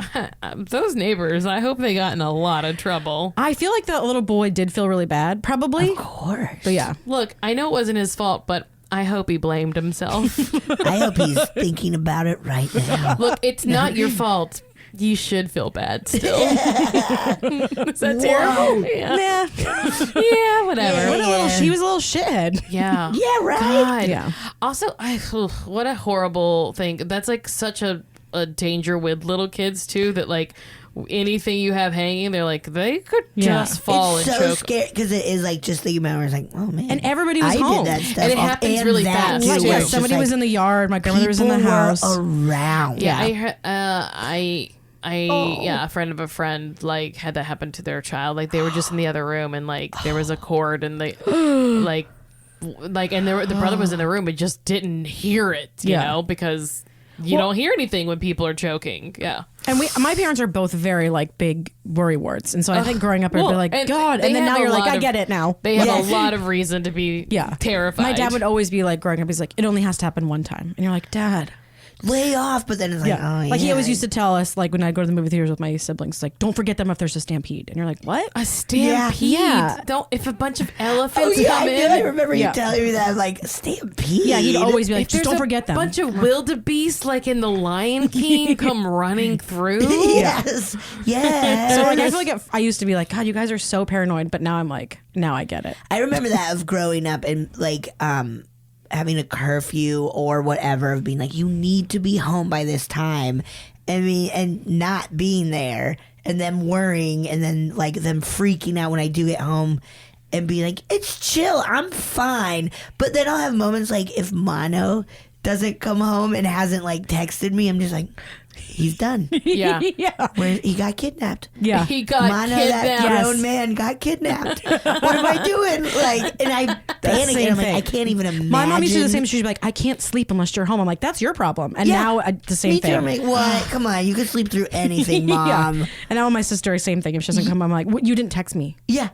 those neighbors, I hope they got in a lot of trouble. I feel like that little boy did feel really bad, probably. Of course. But yeah. Look, I know it wasn't his fault, but I hope he blamed himself. I hope he's thinking about it right now. Look, it's not your fault. You should feel bad still. Is that terrible? Yeah. Yeah, whatever. What a little, she was a little shithead. Yeah. Yeah, right. God. Yeah. Also, what a horrible thing. That's like such a danger with little kids too. That like anything you have hanging, they're like they could Yeah. just fall It's and so choke. scary because it is like just thinking about it. It's like, oh man, And everybody was I home. did that stuff, And it happens really that fast, too, Right, too. where yeah, it's somebody just was like, in the yard. My grandmother was in the people were house. around. Yeah, a friend of a friend like had that happen to their child. Like they were just in the other room and like there was a cord and they like and the brother was in the room but just didn't hear it, you Yeah. know, because you don't hear anything when people are choking. Yeah. And my parents are both very like big worrywarts, and so I think growing up, I'd Well, be like, and God, they and then have now a you're like, lot I of- get it now. They have Yes. a lot of reason to be Yeah, terrified. My dad would always be like, growing up, he's like, it only has to happen one time, and you're like, Dad. Lay off, but then it's like, Yeah, oh yeah. like he always used to tell us, like when I go to the movie theaters with my siblings, like, don't forget them if there's a stampede, and you're like, what? a stampede. Yeah. Don't if a bunch of Oh elephants yeah, come I, in. I remember Yeah. you telling me that. I'm like, stampede. Yeah, he'd always be like, If just there's don't a forget them. bunch of wildebeest like in the Lion King come running through. Yes, yes. So like, I feel like I used to be like, God, you guys are so paranoid, but now I'm like, now I get it. I remember that of growing up and like having a curfew or whatever of being like, you need to be home by this time. I mean, and not being there and them worrying and then like them freaking out when I do get home and be like, it's chill, I'm fine. But then I'll have moments like if Mono doesn't come home and hasn't like texted me, I'm just like, he's done. Yeah. Yeah, He got kidnapped. yeah. He got Mono, that kidnapped. grown man, got kidnapped. What am I doing? Like, and I panic. same And I'm like, thing. I can't even imagine. My mom used to do the same. She'd be like, I can't sleep unless you're home. I'm like, that's your problem. And Yeah. now the same Me thing. too. I'm like, what? Come on, you can sleep through anything, mom. Yeah. And now my sister, same thing. If she doesn't come, I'm like, you didn't text me. Yeah,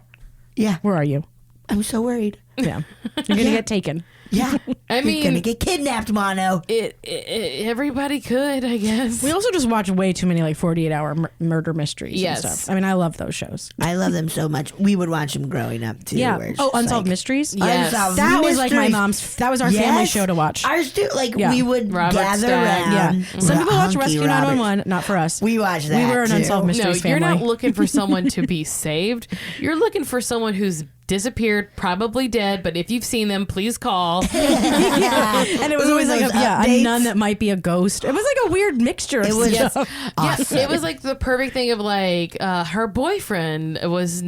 yeah. Where are you? I'm so worried. Yeah, you're gonna get taken. Yeah, I you're mean, gonna get kidnapped, Mono. everybody could, I guess. We also just watch way too many like 48-hour murder mysteries Yes. and stuff. I mean, I love those shows. I love them so much. We would watch them growing up too. Yeah. where it's Oh, just Unsolved like, Mysteries. Yes. Unsolved That was like my Mysteries. mom's. That was our family Yes. show to watch. Ours too. Like Yeah. we would Robert gather Stagg. around. Yeah. Some people watch Hunky Rescue Robert. 911. Not for us. We watched that. We were an too. Unsolved No, Mysteries you're family. not looking for someone to be saved. You're looking for someone who's disappeared, probably dead, but if you've seen them, please call. And it was always like a nun that might be a ghost. It was like a weird mixture of stuff. Awesome. Yes, it was like the perfect thing of like her boyfriend was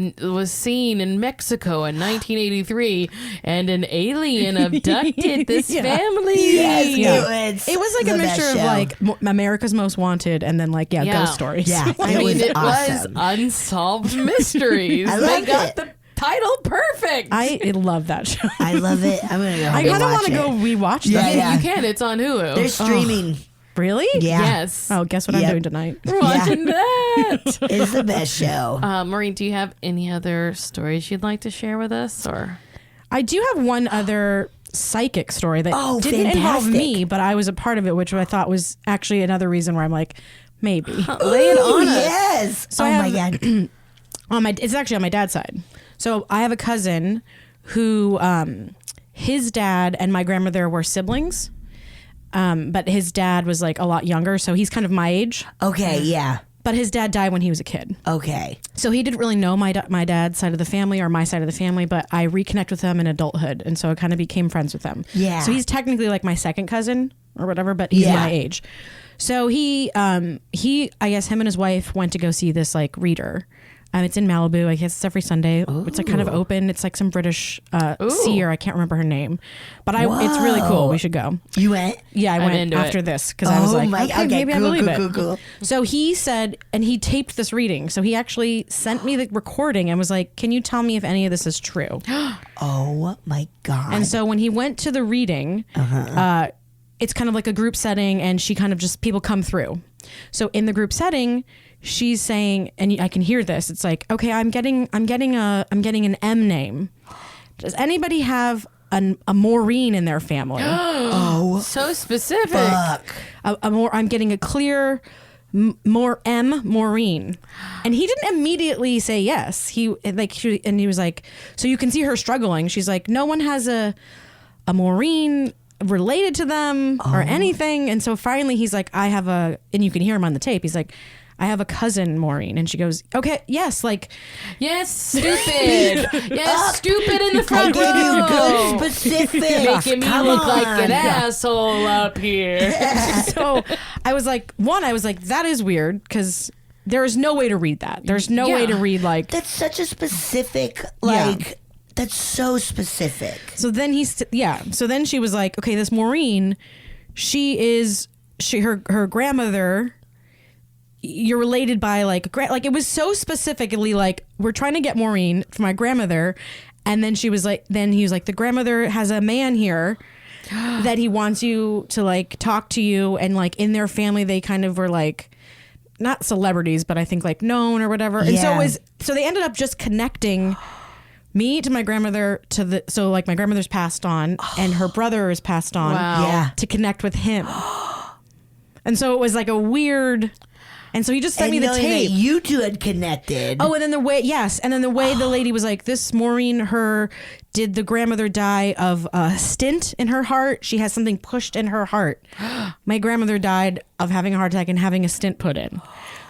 seen in Mexico in 1983, and an alien abducted this family. Yes, It was like a mixture of like America's Most Wanted and then like ghost stories. Yeah, I mean, it awesome. was Unsolved Mysteries. I They loved got it. the title perfect. I love that show. I love it. I'm gonna go. I kind of want to go rewatch that. Yeah. You can. It's on Hulu. They're streaming. Really? Yeah. Yes. Oh, guess what I'm doing tonight? We're watching that. It's the best show. Maureen, do you have any other stories you'd like to share with us? Or I do have one other psychic story that didn't involve fantastic. me, but I was a part of it, which I thought was actually another reason where I'm like, maybe. lay it on us. Yes. So oh I my have- god. It's actually on my dad's side. So I have a cousin who, his dad and my grandmother were siblings, but his dad was like a lot younger, so he's kind of my age. Okay. Yeah. But his dad died when he was a kid. Okay. So he didn't really know my dad's side of the family or my side of the family, but I reconnect with them in adulthood. And so I kind of became friends with them. Yeah. So he's technically like my second cousin or whatever, but he's my age. So he, I guess him and his wife went to go see this like reader. It's in Malibu. I guess it's every Sunday. Ooh. It's like kind of open. It's like some British seer. I can't remember her name, but it's really cool. We should go. You went? Yeah, I went after this because I was like, maybe I believe it. Cool. So he said, and he taped this reading. So he actually sent me the recording and was like, "Can you tell me if any of this is true?" Oh my god. And so when he went to the reading, it's kind of like a group setting, and she kind of just people come through. So in the group setting, she's saying, and I can hear this. It's like, okay, I'm getting an M name. Does anybody have a Maureen in their family? oh, So specific. fuck. I'm getting a clear Maureen, and he didn't immediately say yes. He was like, so you can see her struggling. She's like, no one has a Maureen related to them or anything. And so finally he's like, and you can hear him on the tape. He's like, I have a cousin, Maureen. And she goes, okay, yes, like. Yes, stupid. Yes, stupid in the front I gave you row. good specifics. Making me Come look like on. an asshole up here. So I was like, that is weird because there is no way to read that. There's no way to read like. That's such a specific, like, that's so specific. So then So then she was like, okay, this Maureen, her grandmother, you're related by like it was so specifically like, we're trying to get Maureen for my grandmother. And then he was like, the grandmother has a man here that he wants you to like talk to you. And like in their family, they kind of were like, not celebrities, but I think like known or whatever. And so they ended up just connecting me to my grandmother so like my grandmother's passed on and her brother is passed on to connect with him. And so it was like a weird, and so he just sent me the tape. That you two had connected. Oh, and then the way the lady was like, this Maureen, did the grandmother die of a stint in her heart? She has something pushed in her heart. My grandmother died of having a heart attack and having a stint put in.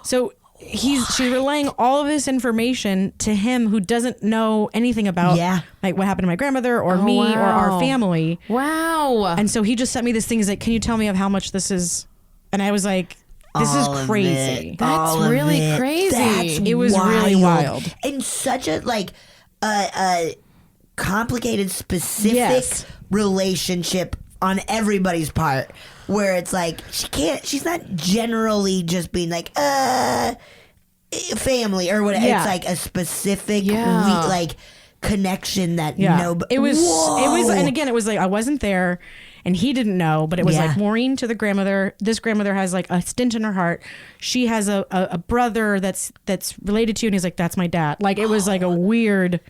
So she's relaying all of this information to him who doesn't know anything about like what happened to my grandmother or me or our family. Wow. And so he just sent me this thing. He's like, can you tell me of how much this is? And I was like, this is crazy. That's really crazy. It was really wild. And such a like a complicated, specific relationship on everybody's part, where it's like she's not generally just being like family or whatever. It's like a specific like connection that it was and again it was like I wasn't there and he didn't know, but it was like Maureen to the grandmother. This grandmother has like a stint in her heart. She has a brother that's related to you, and he's like, that's my dad. Like it was like a weird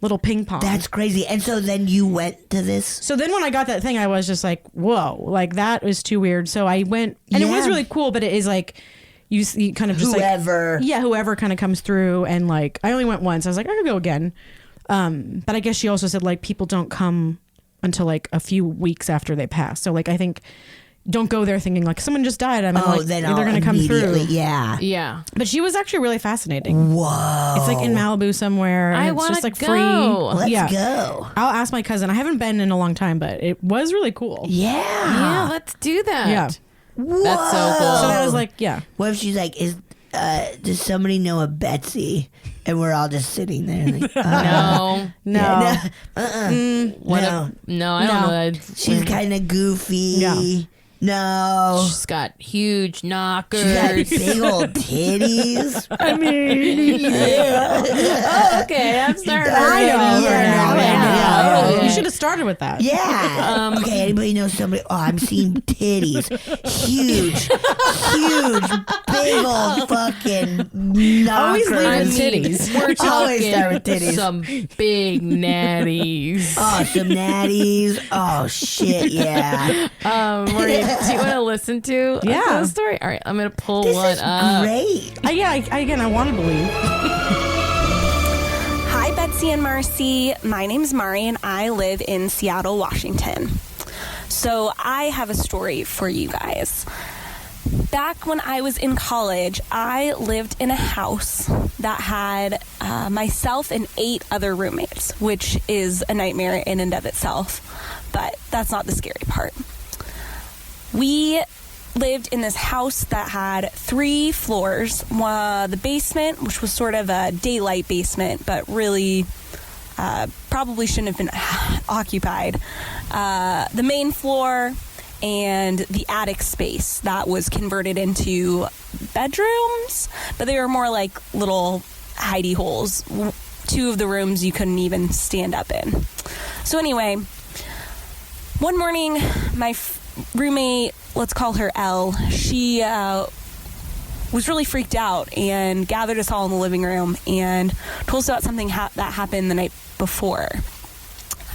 little ping pong. That's crazy. And so then you went to this. So then when I got that thing, I was just like, whoa, like that was too weird. So I went, and it was really cool, but it is like you kind of just whoever kind of comes through, and like I only went once. I was like, I could go again. But I guess she also said like people don't come until like a few weeks after they pass. So like I think don't go there thinking like someone just died. I'm like, then they're going to come through. Yeah. Yeah. But she was actually really fascinating. Whoa. It's like in Malibu somewhere. And it's just like go. free. Let's go. I'll ask my cousin. I haven't been in a long time, but it was really cool. Yeah. Yeah, let's do that. Yeah. Whoa. That's so cool. So that was like, yeah. What if she's like, does somebody know a Betsy? And we're all just sitting there. Like, No. No. What No. no, I don't know that. She's kind of goofy. Yeah. No. She's got huge knockers. She's got big old titties. I mean, Oh, okay, I'm starting to I get know, over yeah, now. yeah, Yeah. you should have started with that. Yeah. Okay, anybody know somebody? Oh, I'm seeing titties. Huge, big old fucking knockers. Always leave with titties. We're Always talking start with titties. some big natties. Oh, some natties. Oh, shit, yeah. Maureen, do you want to listen to a Yeah. ghost story? All right, I'm gonna pull This one is up. great. I want to believe. Hi, Betsy and Marcy. My name's Maureen. I live in Seattle, Washington. So I have a story for you guys. Back when I was in college, I lived in a house that had myself and 8 other roommates, which is a nightmare in and of itself. But that's not the scary part. We lived in this house that had 3 floors. The basement, which was sort of a daylight basement, but really probably shouldn't have been occupied. The main floor and the attic space that was converted into bedrooms, but they were more like little hidey holes. 2 of the rooms you couldn't even stand up in. So anyway, one morning, my roommate, let's call her Elle, she was really freaked out and gathered us all in the living room and told us about something that happened the night before.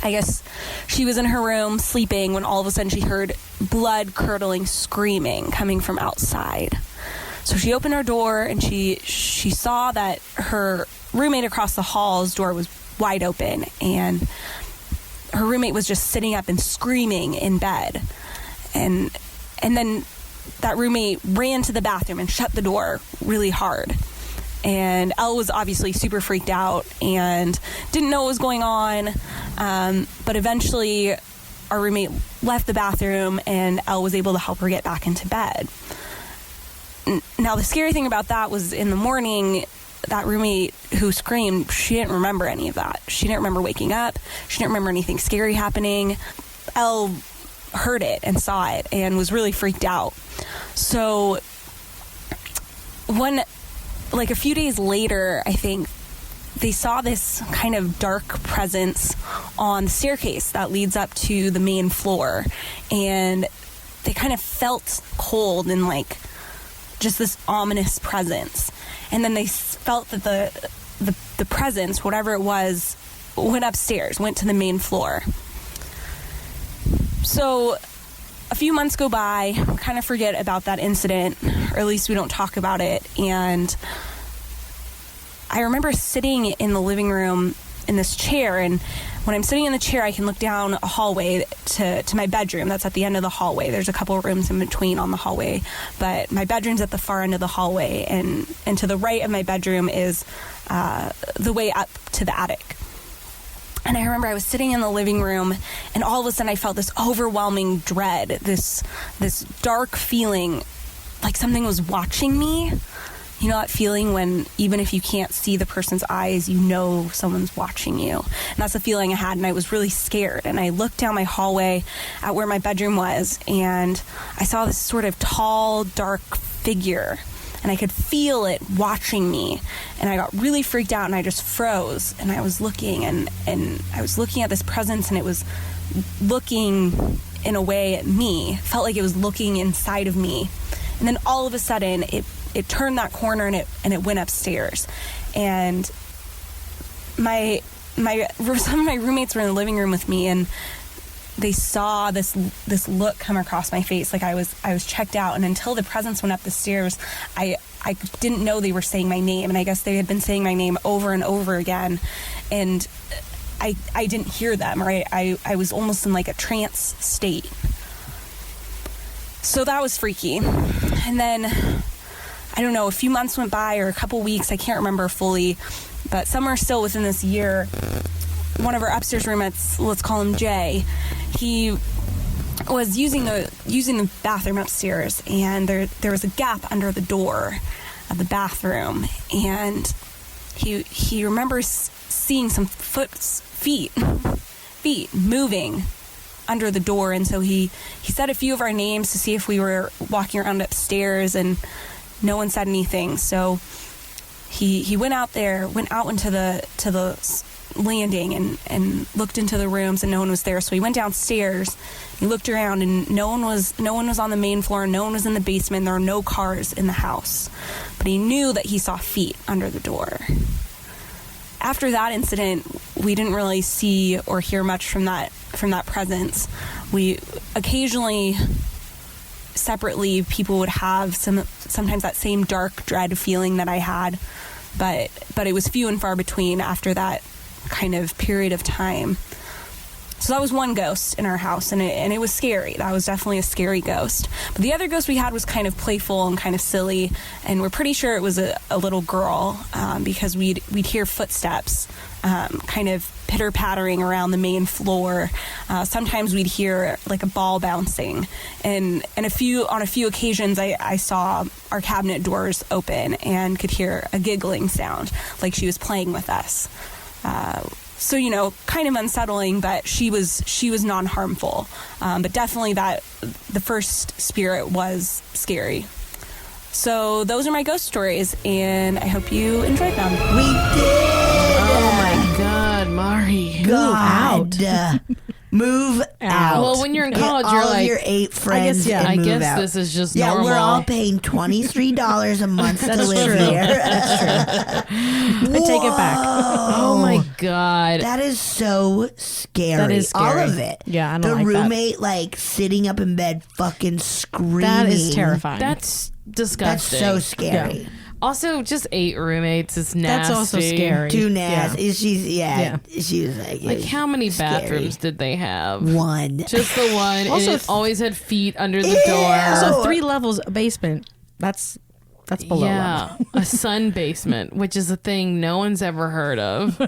I guess she was in her room sleeping when all of a sudden she heard blood-curdling screaming coming from outside. So she opened her door and she saw that her roommate across the hall's door was wide open and her roommate was just sitting up and screaming in bed. And then that roommate ran to the bathroom and shut the door really hard. And Elle was obviously super freaked out and didn't know what was going on. But eventually our roommate left the bathroom and Elle was able to help her get back into bed. Now, the scary thing about that was in the morning, that roommate who screamed, she didn't remember any of that. She didn't remember waking up. She didn't remember anything scary happening. Elle heard it and saw it and was really freaked out. So a few days later, I think, they saw this kind of dark presence on the staircase that leads up to the main floor. And they kind of felt cold and like just this ominous presence. And then they felt that the presence, whatever it was, went upstairs, went to the main floor. So a few months go by, kind of forget about that incident, or at least we don't talk about it. And I remember sitting in the living room in this chair, and when I'm sitting in the chair, I can look down a hallway to my bedroom. That's at the end of the hallway. There's a couple of rooms in between on the hallway, but my bedroom's at the far end of the hallway, and to the right of my bedroom is the way up to the attic. And I remember I was sitting in the living room, and all of a sudden I felt this overwhelming dread, this dark feeling like something was watching me. You know that feeling when even if you can't see the person's eyes, you know someone's watching you. And that's the feeling I had, and I was really scared. And I looked down my hallway at where my bedroom was, and I saw this sort of tall, dark figure. And I could feel it watching me. And I got really freaked out, and I just froze. And I was looking, and I was looking at this presence, and it was looking in a way at me. Felt like it was looking inside of me. And then all of a sudden, it turned that corner and it went upstairs. And some of my roommates were in the living room with me, and they saw this look come across my face, like I was checked out. And until the presence went up the stairs, I didn't know they were saying my name, and I guess they had been saying my name over and over again, and I didn't hear them, or I was almost in like a trance state. So that was freaky. And then, I don't know, a few months went by or a couple weeks, I can't remember fully, but somewhere still within this year, one of our upstairs roommates, let's call him Jay, he was using the bathroom upstairs, and there was a gap under the door of the bathroom, and he remembers seeing some feet moving under the door, and so he said a few of our names to see if we were walking around upstairs, and no one said anything. So he went out into the landing and looked into the rooms, and no one was there. So he went downstairs, he looked around, and no one was on the main floor, no one was in the basement, there were no cars in the house, but he knew that he saw feet under the door. After that incident, we didn't really see or hear much from that presence. We occasionally, separately, people would have sometimes that same dark dread feeling that I had, but it was few and far between after that kind of period of time. So that was one ghost in our house, and it was scary. That was definitely a scary ghost. But the other ghost we had was kind of playful and kind of silly, and we're pretty sure it was a little girl, because we'd hear footsteps kind of pitter-pattering around the main floor. Sometimes we'd hear like a ball bouncing, and on a few occasions I saw our cabinet doors open and could hear a giggling sound, like she was playing with us. So, kind of unsettling, but she was non-harmful. But definitely the first spirit was scary. So those are my ghost stories, and I hope you enjoyed them. We did. Oh my God, Mari. Move out. Well, when you're in college, Get you're all like, of your 8 friends. I move guess out. this is just Yeah, normal. we're all paying $23 a month to live true. here. That's true. I take it back. Oh my God. That is so scary. That is scary. All of it. Yeah, I don't the like that. roommate like sitting up in bed, fucking screaming. That is terrifying. That's That's disgusting. so scary. Yeah. Also, just 8 roommates is nasty. That's also scary. Too nasty. Yeah. She was like, Like, how many scary. bathrooms did they have? One. Just the one. Also, and it always had feet under the Ew. door. So 3 levels a basement. That's below level. A sun basement, which is a thing no one's ever heard of. Yeah,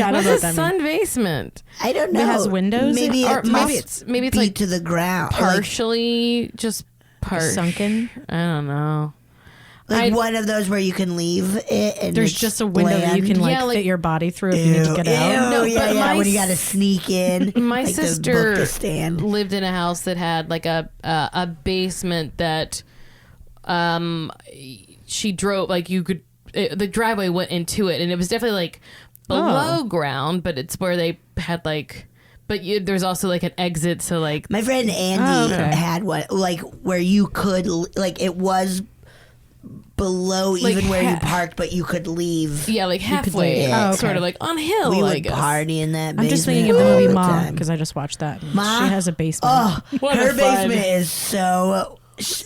I don't What's know a what that means. sun basement? I don't know. It has windows? Maybe Or it maybe must it's be like to the ground. partially just Sunken. I don't know. Like one of those where you can leave it and There's it's just a window that you bland. can Yeah, like- fit your body through if you need to get out. No, yeah, but yeah. my When you got to sneak in. My like sister the book to stand. lived in a house that had like a basement that she drove, like you could the driveway went into it, and it was definitely like below ground, but it's where they had like, but there's also like an exit, so like My friend Andy okay. had one, like where you could, like it was below Like even where you parked, but you could leave. yeah, like halfway, leave. Oh, okay. sort of like on hill. We I would guess. party in that basement. I'm just thinking of the all movie Ma time. because I just watched that. And Ma? She has a basement. Oh, What her a fun- basement is so.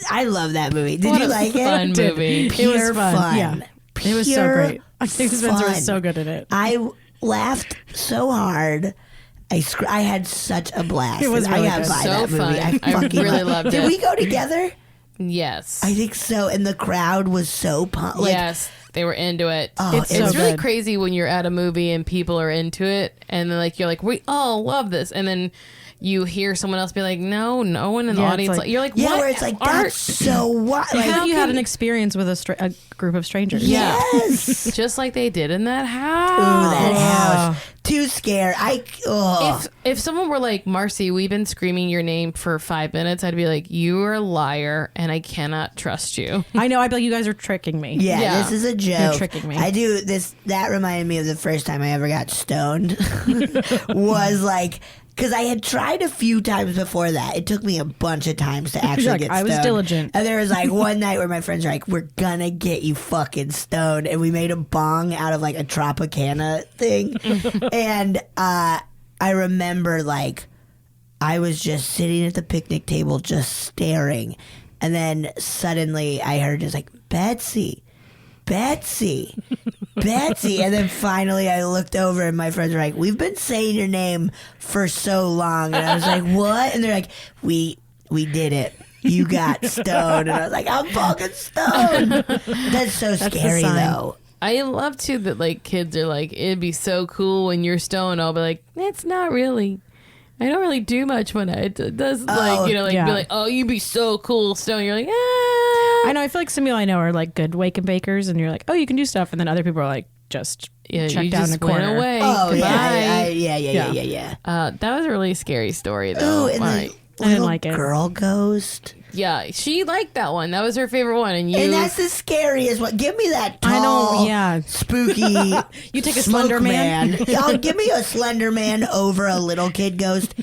I love that movie. Did What you a like fun it? movie. It was Pure fun. Yeah. It was so Pure great. I think Spencer fun. was so good at it. I laughed so hard. I had such a blast. It was And really I got good. by So that movie. fun. I I fucking really loved Did it. we go together? Yes. I think so. And the crowd was so pumped. Like, yes, they were into it. Oh, it's it's really good. crazy when you're at a movie and people are into it, and then like you're like, we all love this, and then you hear someone else be like, no one in the Yeah, it's audience. like- You're like, yeah, what? where it's like art? that's so what? Like, Like you had can- an experience with a group of strangers. Yeah. yes. Just like they did in that Ooh, house. that house. Too scared. If someone were like, Marcy, we've been screaming your name for 5 minutes, I'd be like, you are a liar, and I cannot trust you. I know. I bet you guys are tricking me. Yeah, Yeah. this is a joke. You're tricking me. I do this. That reminded me of the first time I ever got stoned. Was like because I had tried a few times before that. It took me a bunch of times to actually like, get I stoned. was diligent. And there was like one night where my friends were like, "We're gonna get you fucking stoned," and we made a bong out of like a Tropicana thing. And I remember like I was just sitting at the picnic table, just staring, and then suddenly I heard just like Betsy. Betsy. And then finally I looked over and my friends were like, we've been saying your name for so long. And I was like, what? And they're like, we did it. you got stoned. And I was like, I'm fucking stoned. That's so scary, though. I love too that like kids are like, it'd be so cool when you're stoned. I'll be like, it's not really. I don't really do much when it does like, you know, like be like, oh, you'd be so cool stoned. You're like, ah. I know. I feel like some people I know are like good wake and bakers, and you're like, oh, you can do stuff, and then other people are like, just check down the corner. Went away. Oh, Goodbye. yeah. That was a really scary story though. Ooh, and Like, the I didn't little like it. girl ghost. yeah, she liked that one. That was her favorite one. And And that's the scariest one. Give me that tall, spooky. You take a smoke Slender Man. Y'all give me a Slender Man over a little kid ghost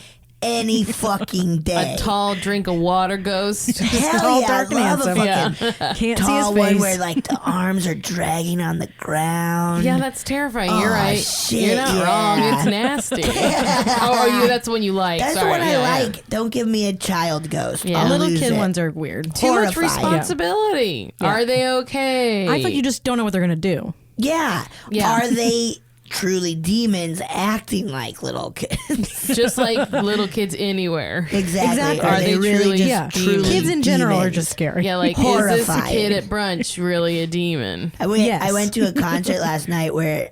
any fucking day. a tall drink of water ghost. Hell tall, yeah, dark, and I love a handsome. fucking Can't see his tall face. one where like the arms are dragging on the ground. Yeah, that's terrifying. You're right. Shit, You're not wrong. yeah. It's nasty. Oh, that's the one you like. That's Sorry. the one I Yeah, like. Don't give me a child ghost. Yeah. I'll Little lose kid it. ones are weird. Too much Horrifying. responsibility. Are they okay? I thought you just don't know what they're gonna do. Yeah. Yeah. Are they truly demons acting like little kids? just like little kids anywhere. Exactly. Are they truly Yeah, demons? kids in general are demons? just scary. Yeah, like is this a Horrifying. kid at brunch really a demon? I went. Yes. I went to a concert last night where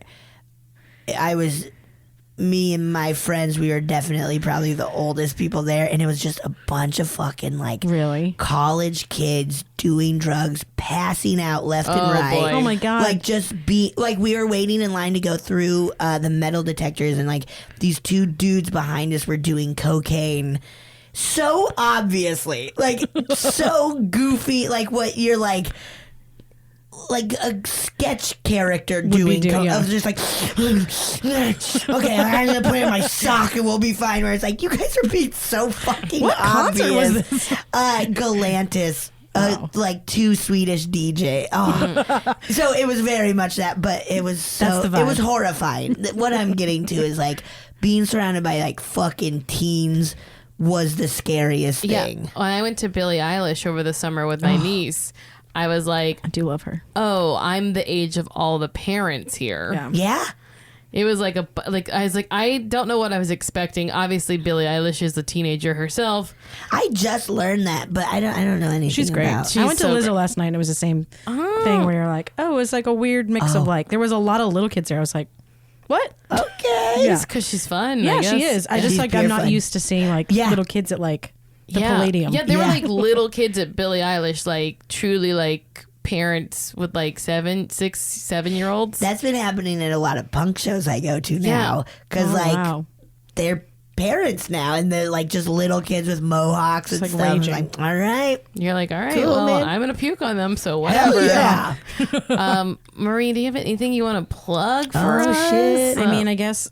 me and my friends. We were definitely probably the oldest people there, and it was just a bunch of fucking like Really? college kids doing drugs, passing out left and Oh, right. boy. Oh my god! Like just like we were waiting in line to go through the metal detectors, and like these two dudes behind us were doing cocaine. So obviously, like so goofy, like what you're like a sketch character doing. I was just like, okay, I'm gonna put it in my sock and we'll be fine. Where it's like, you guys are being so fucking What concert obvious. was this? Galantis. Like two Swedish DJ. Oh. So it was very much that, but it was That's the vibe. it was horrifying. What I'm getting to is like being surrounded by like fucking teens was the scariest thing. Yeah. When I went to Billie Eilish over the summer with my niece, I was like, I do love her. oh, I'm the age of all the parents here. Yeah. Yeah. It was like I was like, I don't know what I was expecting. Obviously, Billie Eilish is a teenager herself. I just learned that, but I don't know anything. She's great. about. I went to so Lizzo great. last night and it was the same thing where you're like, oh, it was like a weird mix of like, there was a lot of little kids there. I was like, what? Okay. Yeah. It's because she's fun. Yeah, I guess. she is. I just She's like, pure I'm not fun. used to seeing like Yeah. little kids at like the yeah. Palladium. Yeah, they were Yeah. like little kids at Billie Eilish, like truly like parents with like 7, 6, 7-year-olds. That's been happening at a lot of punk shows I go to now because Oh, like wow. they're parents now and they're like just little kids with mohawks and like stuff. I'm raging. like, all right, You're like, all right, Cool, well, man. I'm gonna puke on them, so hell whatever. yeah. Maureen, do you have anything you want to plug for Oh, us? shit. I mean, I guess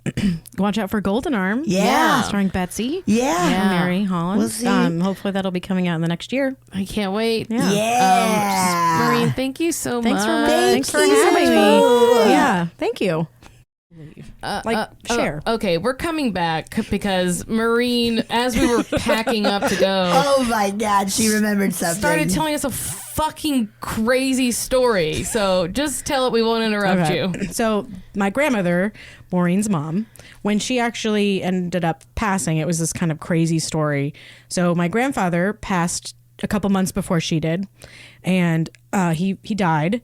watch out for Golden Arm. Yeah. Starring Betsy. Yeah. And Mary Holland. We'll see. Hopefully that'll be coming out in the next year. I can't wait. Yeah. Yeah. Maureen, thank you so Thanks much. thanks for you. having me. Yeah. Yeah. Thank you. Share. Okay, we're coming back because Maureen, as we were packing up to go, Oh my God, she remembered something. started telling us a fucking crazy story. So just tell it. We won't interrupt you. So my grandmother, Maureen's mom, when she actually ended up passing, it was this kind of crazy story. So my grandfather passed a couple months before she did, and he died.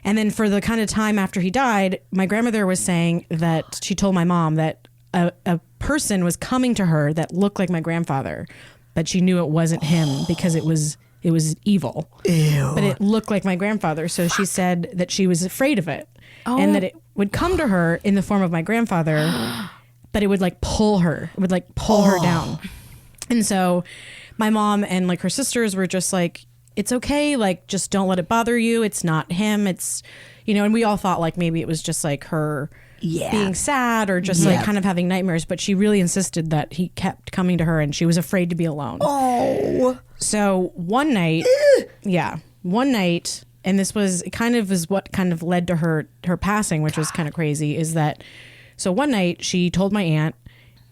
And then for the kind of time after he died, my grandmother was saying that she told my mom that a person was coming to her that looked like my grandfather, but she knew it wasn't him because it was evil. Ew. But it looked like my grandfather. So she said that she was afraid of it and that it would come to her in the form of my grandfather, but it would like pull her. It would like pull her down. And so my mom and like her sisters were just like, it's okay. Like, just don't let it bother you. It's not him. It's, and we all thought like maybe it was just like her being sad or just like kind of having nightmares. But she really insisted that he kept coming to her and she was afraid to be alone. Oh. So one night, and this was kind of is what kind of led to her passing, which was kind of crazy, is that so one night she told my aunt,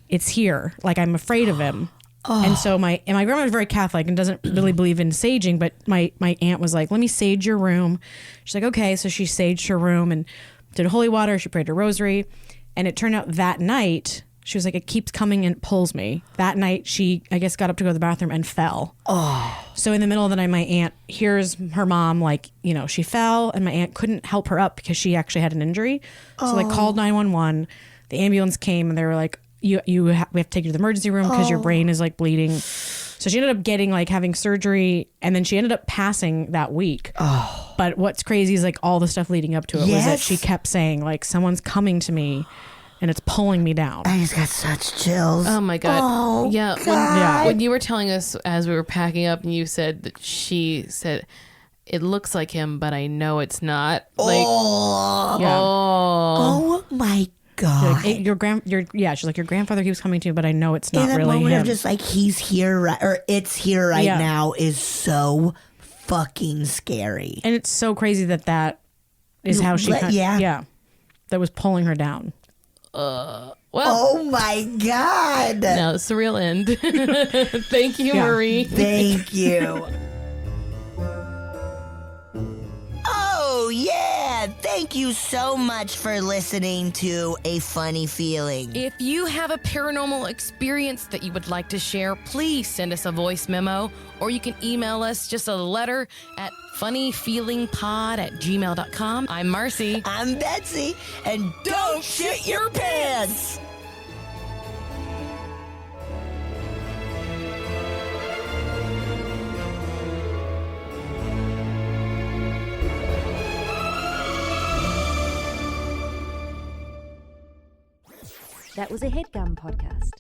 it's here, like I'm afraid of him. And so my grandma's very Catholic and doesn't really believe in saging, but my aunt was like, let me sage your room. She's like, okay. So she saged her room and did holy water. She prayed a rosary. And it turned out that night She was like, it keeps coming and pulls me. That night, she, I guess, got up to go to the bathroom and fell. Oh. So in the middle of the night, my aunt hears her mom, like, you know, she fell, and my aunt couldn't help her up because she actually had an injury. So like called 911. The ambulance came, and they were like, we have to take you to the emergency room because your brain is like bleeding. So she ended up getting like having surgery, and then she ended up passing that week. Oh. But what's crazy is like all the stuff leading up to it was that she kept saying like, someone's coming to me and it's pulling me down. I just got such chills. Oh my God. Oh, yeah. God. When you were telling us as we were packing up, and you said that she said, it looks like him, but I know it's not. Like, Oh my God. She's like, your grandfather keeps coming to you, but I know it's not In that really moment him. of just like, he's here, or it's here right now, is so fucking scary. And it's so crazy that is how she that was pulling her down. well, Oh my God. now it's the real end. Thank you, Marie. Thank you. Oh, yeah. Thank you so much for listening to A Funny Feeling. If you have a paranormal experience that you would like to share, please send us a voice memo, or you can email us just a letter at funnyfeelingpod@gmail.com. I'm Marcy. I'm Betsy, and don't shit your pants. That was a HeadGum podcast.